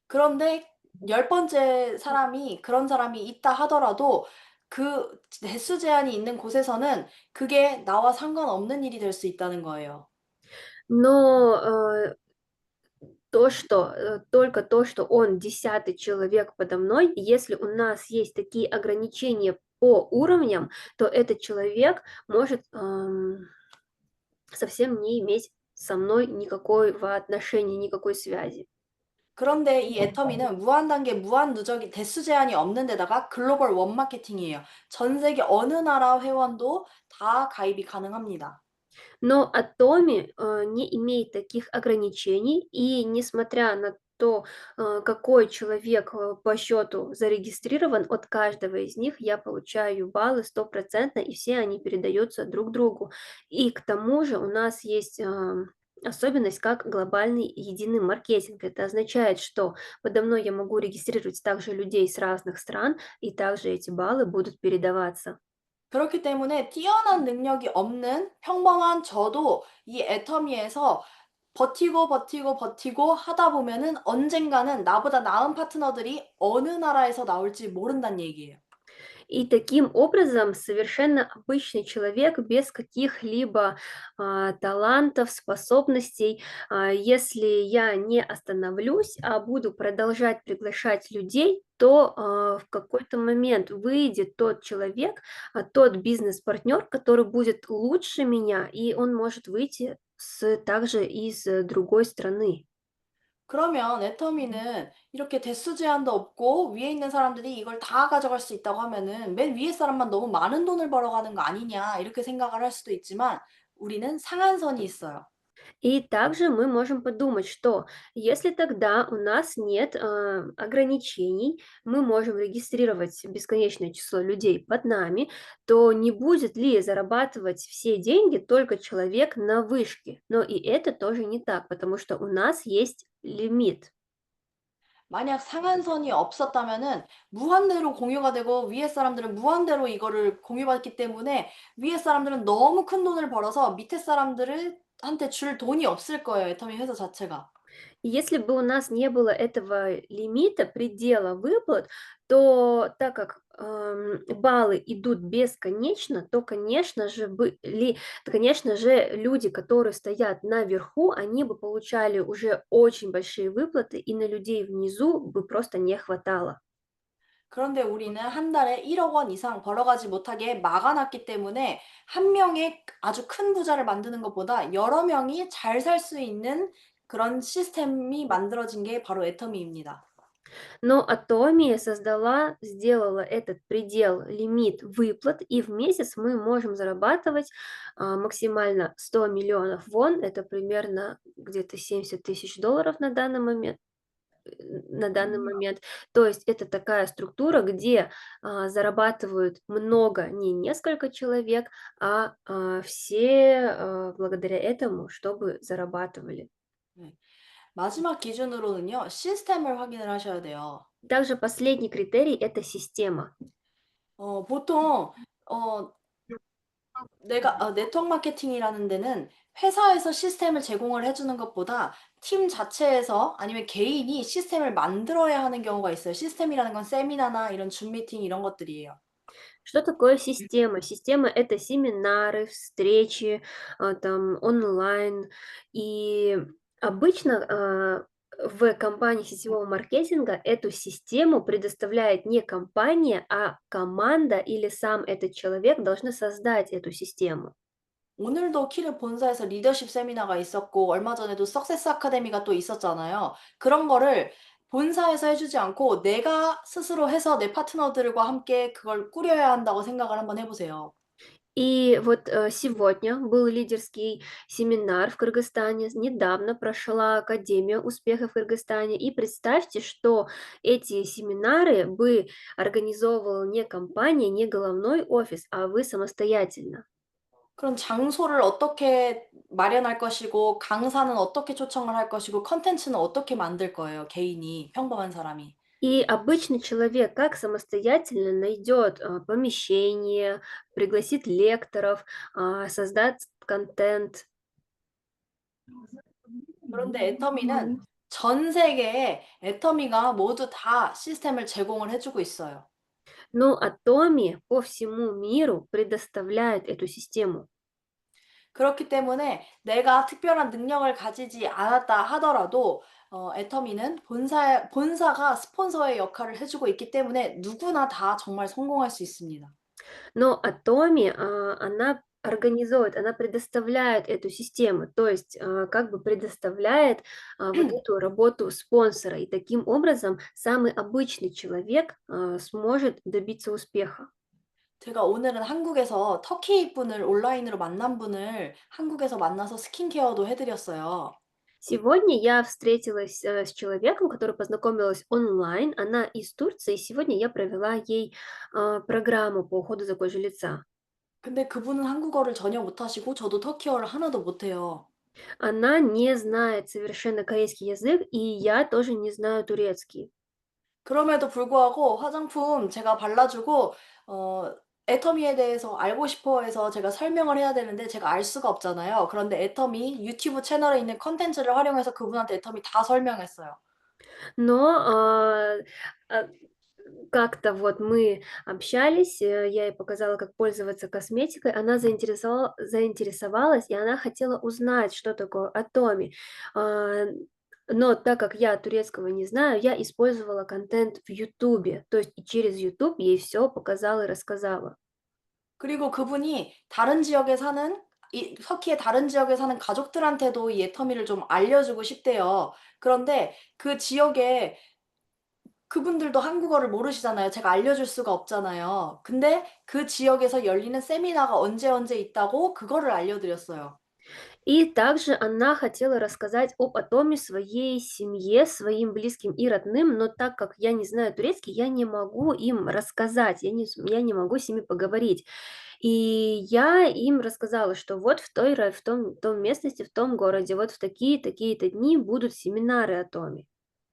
그런데 열 번째 사람이 그런 사람이 있다 하더라도 그 대수 제한이 있는 곳에서는 그게 나와 상관없는 일이 될 수 있다는 거예요. Но только то, что он 10-й человек подо мной, если у нас есть такие ограничения по уровням, то этот человек может совсем не иметь со мной никакого отношения, никакой связи. 그런데 이 애터미는 무한 단계, 무한 누적이 대수 제한이 없는 데다가 글로벌 원 마케팅이에요. 전 세계 어느 나라 회원도 다 가입이 가능합니다. Но Atomi не имеет таких ограничений, и несмотря на то, какой человек по счету зарегистрирован, от каждого из них я получаю баллы стопроцентно, и все они передаются друг другу. И к тому же у нас есть особенность как глобальный единый маркетинг. Это означает, что подо мной я могу регистрировать также людей с разных стран, и также эти баллы будут передаваться. 그렇기 때문에 뛰어난 능력이 없는 평범한 저도 이 애터미에서 버티고 하다 보면은 언젠가는 나보다 나은 파트너들이 어느 나라에서 나올지 모른다는 얘기예요. И таким образом совершенно обычный человек без каких-либо талантов, способностей, если я не остановлюсь, а буду продолжать приглашать людей, то в какой-то момент выйдет тот человек, тот бизнес-партнер, который будет лучше меня, и он может выйти также из другой страны. 그러면 애터미는 이렇게 대수 제한도 없고 위에 있는 사람들이 이걸 다 가져갈 수 있다고 하면은 맨 위에 사람만 너무 많은 돈을 벌어가는 거 아니냐 이렇게 생각을 할 수도 있지만 우리는 상한선이 있어요. И также мы можем подумать, что если тогда у нас нет ограничений, мы можем регистрировать бесконечное число людей под нами, то не будет ли зарабатывать все деньги только человек на вышке? Но и это тоже не так, потому что у нас есть лимит. 만약 상한선이 없었다면은 무한대로 공유가 되고 위에 사람들은 무한대로 이거를 공유받기 때문에 위에 사람들은 너무 큰 돈을 벌어서 밑에 사람들을 한테 줄 돈이 없을 거예요, 애터미 회사 자체가. И если бы у нас не было этого лимита, предела выплат, то так как баллы идут бесконечно, то, конечно же, люди, которые стоят наверху, они бы получали уже очень большие выплаты, и на людей внизу бы просто не хватало. 그런데 우리는 한 달에 1억 원 이상 벌어가지 못하게 막아놨기 때문에 한 명의 아주 큰 부자를 만드는 것보다 여러 명이 잘 살 수 있는 그런 시스템이 만들어진 게 바로 애터미입니다. Но Atomy сделала этот предел, лимит выплат, и в месяц мы можем зарабатывать максимально 100 миллионов вон, это примерно где-то 70 тысяч долларов на данный момент. На данный момент. То есть это такая структура, где зарабатывают много, не несколько человек, все благодаря этому, чтобы зарабатывали. 네. 마지막 기준으로는요, 시스템을 확인을 하셔야 돼요. Также последний критерий– это система. 보통, 어, 네트워크 마케팅이라는 데는 회사에서 시스템을 제공을 해주는 것보다 팀 자체에서 아니면 개인이 시스템을 만들어야 하는 경우가 있어요. 시스템이라는 건 세미나나 이런 줌 미팅 이런 것들이에요. Что такое система? Система– это семинары, встречи, там, онлайн. И обычно в компании сетевого маркетинга эту систему предоставляет не компания, а команда или сам этот человек должны создать эту систему. 오늘도 키르 본사에서 리더십 세미나가 있었고, 얼마 전에도 석세스 아카데미가 또 있었잖아요. 그런 거를 본사에서 해주지 않고 내가 스스로 해서 내 파트너들과 함께 그걸 꾸려야 한다고 생각을 한번 해보세요. И вот сегодня был лидерский семинар в Кыргызстане, недавно прошла Академия успеха в Кыргызстане, и представьте, что эти семинары бы организовывал не компания, не головной офис, а вы самостоятельно. 그럼 장소를 어떻게 마련할 것이고, 강사는 어떻게 초청을 할 것이고, 컨텐츠는 어떻게 만들 거예요, 개인이, 평범한 사람이. И обычный человек как самостоятельно найдет помещение, пригласит лекторов, создаст контент. 그런데 애터미는 전 세계에 애터미가 모두 다 시스템을 제공을 해주고 있어요. Но Atomy по всему миру предоставляет эту систему. 그렇기 때문에 내가 특별한 능력을 가지지 않았다 하더라도 애터미는 본사가 스폰서의 역할을 해주고 있기 때문에 누구나 다 정말 성공할 수 있습니다. Но Atomy, она организует, она предоставляет эту систему, то есть как бы предоставляет вот эту работу спонсора. И таким образом самый обычный человек сможет добиться успеха. 제가 오늘은 한국에서 터키 분을 온라인으로 만난 분을 한국에서 만나서 스킨케어도 해드렸어요. Сегодня я встретилась с человеком, который познакомилась онлайн. Она из Турции, и сегодня я провела ей программу по уходу за кожей лица. 근데 그분은 한국어를 전혀 못하시고 저도 터키어를 하나도 못해요. Она не знает совершенно корейский язык, и я тоже не знаю турецкий. 그럼에도 불구하고 화장품 제가 발라주고 애터미에 대해서 알고 싶어 해서 제가 설명을 해야 되는데 제가 알 수가 없잖아요. 그런데 애터미 유튜브 채널에 있는 컨텐츠를 활용해서 그분한테 애터미 다 설명했어요. Но а, как-то вот мы общались, я ей показала, как пользоваться косметикой, она заинтересовалась, и она хотела узнать, что такое Atomy. А, но так как я турецкого не знаю, я использовала контент в "Ютубе", то есть и через "Ютуб" ей все показала и рассказала. 그리고 그분이 다른 지역에 사는 터키의 다른 지역에 사는 가족들한테도 이 애터미를 좀 알려주고 싶대요. 그런데 그 지역에 그분들도 한국어를 모르시잖아요. 제가 알려줄 수가 없잖아요. 근데 그 지역에서 열리는 세미나가 언제 있다고 그거를 알려드렸어요. И также она хотела рассказать об Атоме своей семье, своим близким и родным, но так как я не знаю турецкий, я не могу им рассказать, я не могу с ними поговорить. И я им рассказала, что вот в том местности, в том городе, вот в такие-то дни будут семинары о Томе.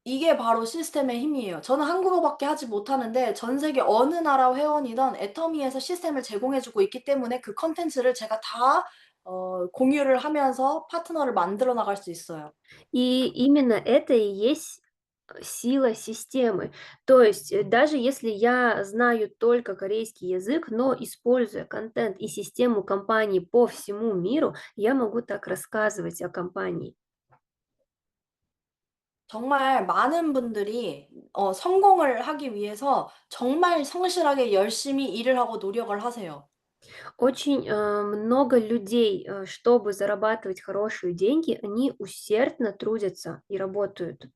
이게 바로 시스템의 힘이에요. 저는 한국어밖에 하지 못하는데 전 세계 어느 나라 회원이든 애터미에서 시스템을 제공해주고 있기 때문에 그 컨텐츠를 제가 다 공유를 하면서 파트너를 만들어 나갈 수 있어요. И именно это и есть сила системы. То есть даже если я знаю только корейский язык, но используя контент и систему компании по всему миру, я могу так рассказывать о компании. 정말 많은 분들이 성공을 하기 위해서 정말 성실하게 열심히 일을 하고 노력을 하세요. Очень много людей, чтобы зарабатывать хорошие деньги, они усердно трудятся и работают.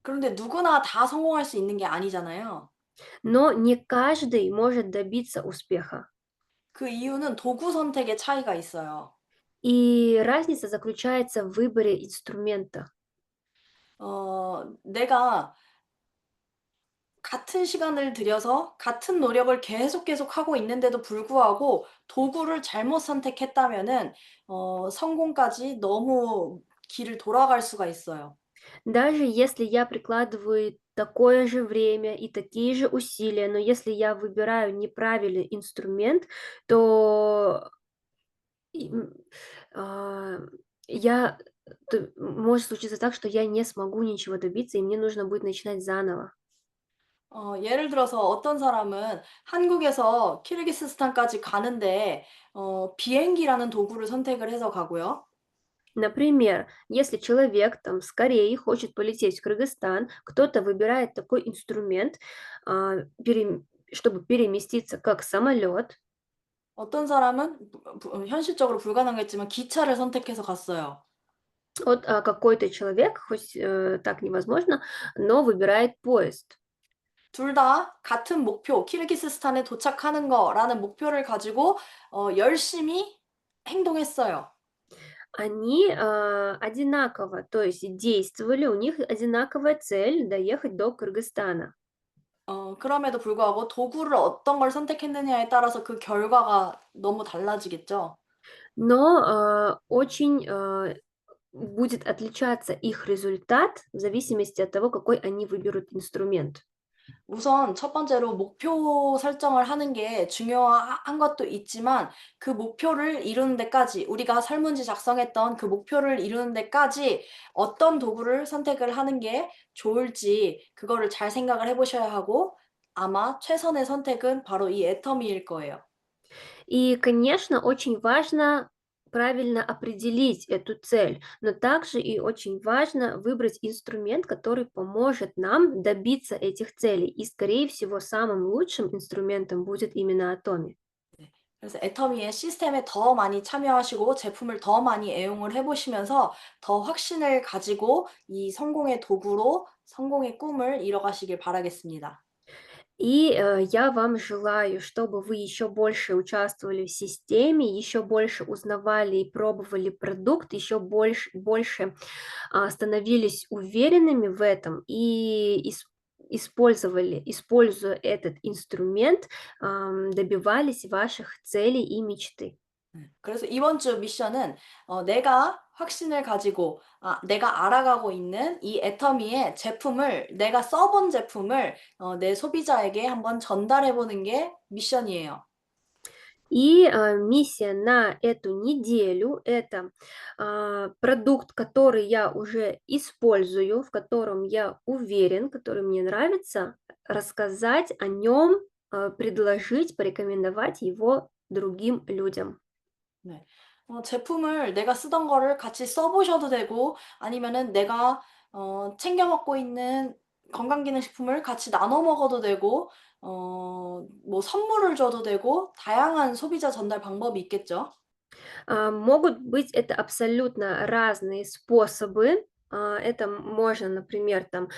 그런데 누구나 다 성공할 수 있는 게 아니잖아요. Но не каждый может добиться успеха. 그 이유는 도구 선택의 차이가 있어요. И разница заключается в выборе инструмента. 내가 같은 시간을 들여서 같은 노력을 계속 하고 있는데도 불구하고 도구를 잘못 선택했다면은 성공까지 너무 길을 돌아갈 수가 있어요. Даже если я прикладываю такое же время и такие же усилия, но если я выбираю неправильный инструмент, то и, а, я может случиться так, что я не смогу ничего добиться, и мне нужно будет начинать заново. 예를 들어서 어떤 사람은 한국에서 키르기스스탄까지 가는데 비행기라는 도구를 선택을 해서 가고요. Например, если человек там с Кореи хочет полететь в Кыргызстан, кто-то выбирает такой инструмент, чтобы переместиться, как самолет. 어떤 사람은 현실적으로 불가능했지만 기차를 선택해서 갔어요. Вот какой-то человек, хоть так невозможно, но выбирает поезд. 둘 다 같은 목표, 키르기스스탄에 도착하는 거라는 목표를 가지고 열심히 행동했어요. Они одинаково, то есть действовали, у них одинаковая цель доехать до Кыргызстана. 그럼에도 불구하고 도구를 어떤 걸 선택했느냐에 따라서 그 결과가 너무 달라지겠죠. Но очень будет отличаться их результат в зависимости от того, какой они выберут инструмент. 우선 첫 번째로 목표 설정을 하는 게 중요한 것도 있지만 그 목표를 이루는 데까지 우리가 설문지 작성했던 그 목표를 이루는 데까지 어떤 도구를 선택을 하는 게 좋을지 그거를 잘 생각을 해 보셔야 하고 아마 최선의 선택은 바로 이 애터미일 거예요. И, конечно, очень важно правильно определить эту цель, но также и очень важно выбрать инструмент, который поможет нам добиться этих целей. И, скорее всего, самым лучшим инструментом будет именно Atomi. 네. 그래서 애터미의 시스템에 더 많이 참여하시고 제품을 더 많이 애용을 해 보시면서 더 확신을 가지고 이 성공의 도구로 성공의 꿈을 이뤄가시길 바라겠습니다. И я вам желаю, чтобы вы еще больше участвовали в системе, еще больше узнавали и пробовали продукт, еще больше становились уверенными в этом и используя этот инструмент, добивались ваших целей и мечты. 그래서 이번 주 미션은 내가 확신을 가지고 내가 알아가고 있는 이 애터미의 제품을 내가 써본 제품을 내 소비자에게 한번 전달해 보는 게 미션이에요. И миссия на эту неделю– это продукт, который я уже использую, в котором я уверен, который мне нравится, рассказать о нем, предложить, порекомендовать его другим людям. 네. 제품을 내가 쓰던 거를 같이 써 보셔도 되고 아니면은 내가 챙겨 먹고 있는 건강기능식품을 같이 나눠 먹어도 되고 뭐 선물을 줘도 되고 다양한 소비자 전달 방법이 있겠죠. Могут быть это абсолютно разные способы. Это можно, например, там,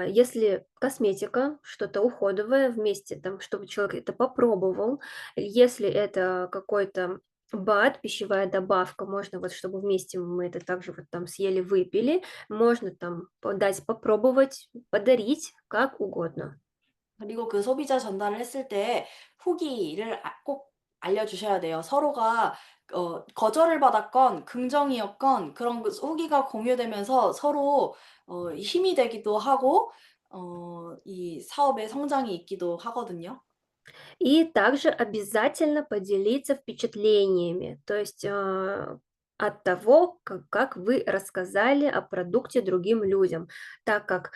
если косметика, что-то уходовое вместе, там, чтобы человек это попробовал. Если это какой-то БАД, пищевая добавка, можно вот, чтобы вместе мы это также вот там съели, выпили. Можно там дать попробовать, подарить, как угодно. 그리고 그 소비자 전달을 했을 때 후기를 꼭 알려주셔야 돼요. 서로가 거절을 받았건 긍정이었건 그런 후기가 공유되면서 서로 힘이 되기도 하고 이 사업의 성장이 있기도 하거든요. И также обязательно поделиться впечатлениями, то есть от того, как вы рассказали о продукте другим людям, так как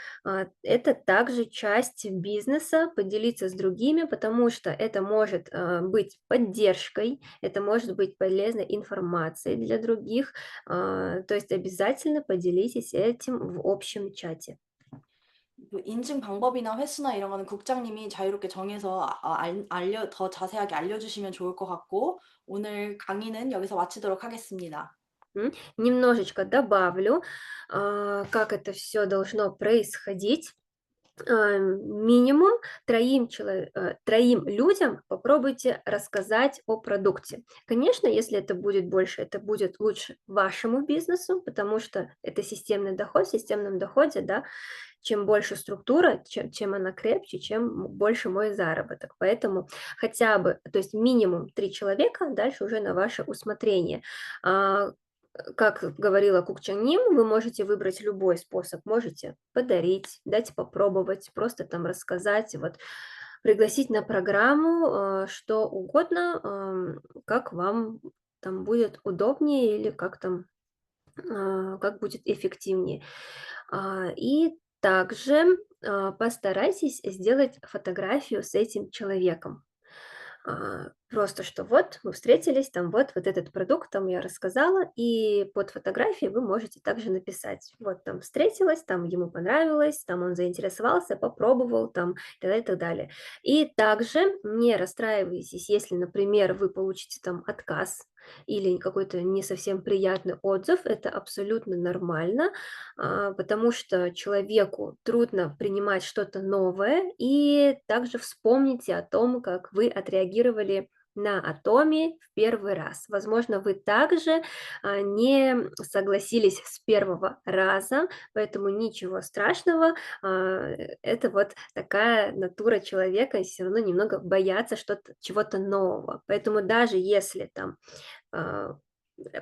это также часть бизнеса, поделиться с другими, потому что это может быть поддержкой, это может быть полезной информацией для других, то есть обязательно поделитесь этим в общем чате. 그 인증 방법이나 횟수나 이런 거는 국장님이 자유롭게 정해서 더 자세하게 알려주시면 좋을 것 같고 오늘 강의는 여기서 마치도록 하겠습니다. Немножечко добавлю, как это все должно происходить. Минимум троим людям попробуйте рассказать о продукте. Конечно, если это будет больше, это будет лучше вашему бизнесу, потому что это системный доход. В системном доходе, да, чем больше структура, чем она крепче, чем больше мой заработок. Поэтому хотя бы, то есть минимум 3 человека, дальше уже на ваше усмотрение. Как говорила Кукчаним, вы можете выбрать любой способ. Можете подарить, дать попробовать, просто там рассказать, вот, пригласить на программу, что угодно, как вам там будет удобнее или как там, как будет эффективнее. И также постарайтесь сделать фотографию с этим человеком. Просто что вот мы встретились, там вот этот продукт, там я рассказала, и под фотографией вы можете также написать, вот там встретилась, там ему понравилось, там он заинтересовался, попробовал, там и так далее, и так далее. И также не расстраивайтесь, если, например, вы получите там отказ или какой-то не совсем приятный отзыв, это абсолютно нормально, потому что человеку трудно принимать что-то новое, и также вспомните о том, как вы отреагировали на Атоме в первый раз. Возможно, вы также не согласились с первого раза, поэтому ничего страшного. Это вот такая натура человека, все равно немного бояться чего-то нового. Поэтому даже если там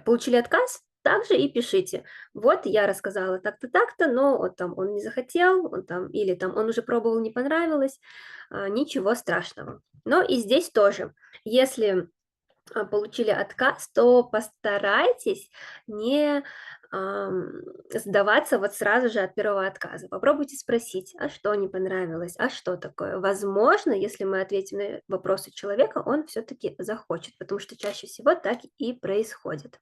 получили отказ, также и пишите. Вот я рассказала так-то, так-то, но вот там он не захотел, он там, или там он уже пробовал, не понравилось, ничего страшного. Но и здесь тоже, если получили отказ, то постарайтесь не сдаваться вот сразу же от первого отказа. Попробуйте спросить, а что не понравилось, а что такое. Возможно, если мы ответим на вопросы человека, он все-таки захочет, потому что чаще всего так и происходит.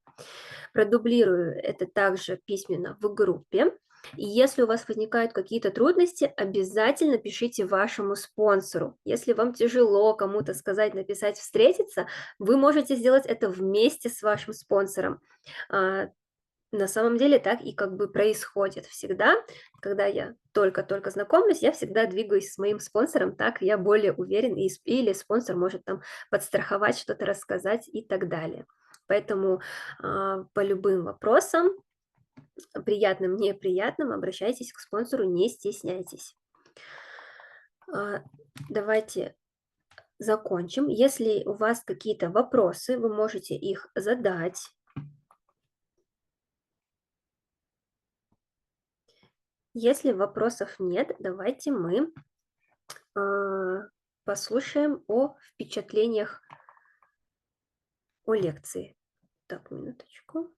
Продублирую это также письменно в группе. И если у вас возникают какие-то трудности, обязательно пишите вашему спонсору. Если вам тяжело кому-то сказать, написать, встретиться, вы можете сделать это вместе с вашим спонсором. На самом деле так и как бы происходит всегда. Когда я только-только знакомлюсь, я всегда двигаюсь с моим спонсором, так я более уверен, или спонсор может там подстраховать, что-то рассказать и так далее. Поэтому по любым вопросам, приятным, неприятным, обращайтесь к спонсору, не стесняйтесь. Давайте закончим. Если у вас какие-то вопросы, вы можете их задать. Если вопросов нет, давайте мы послушаем о впечатлениях о лекции. Так, минуточку.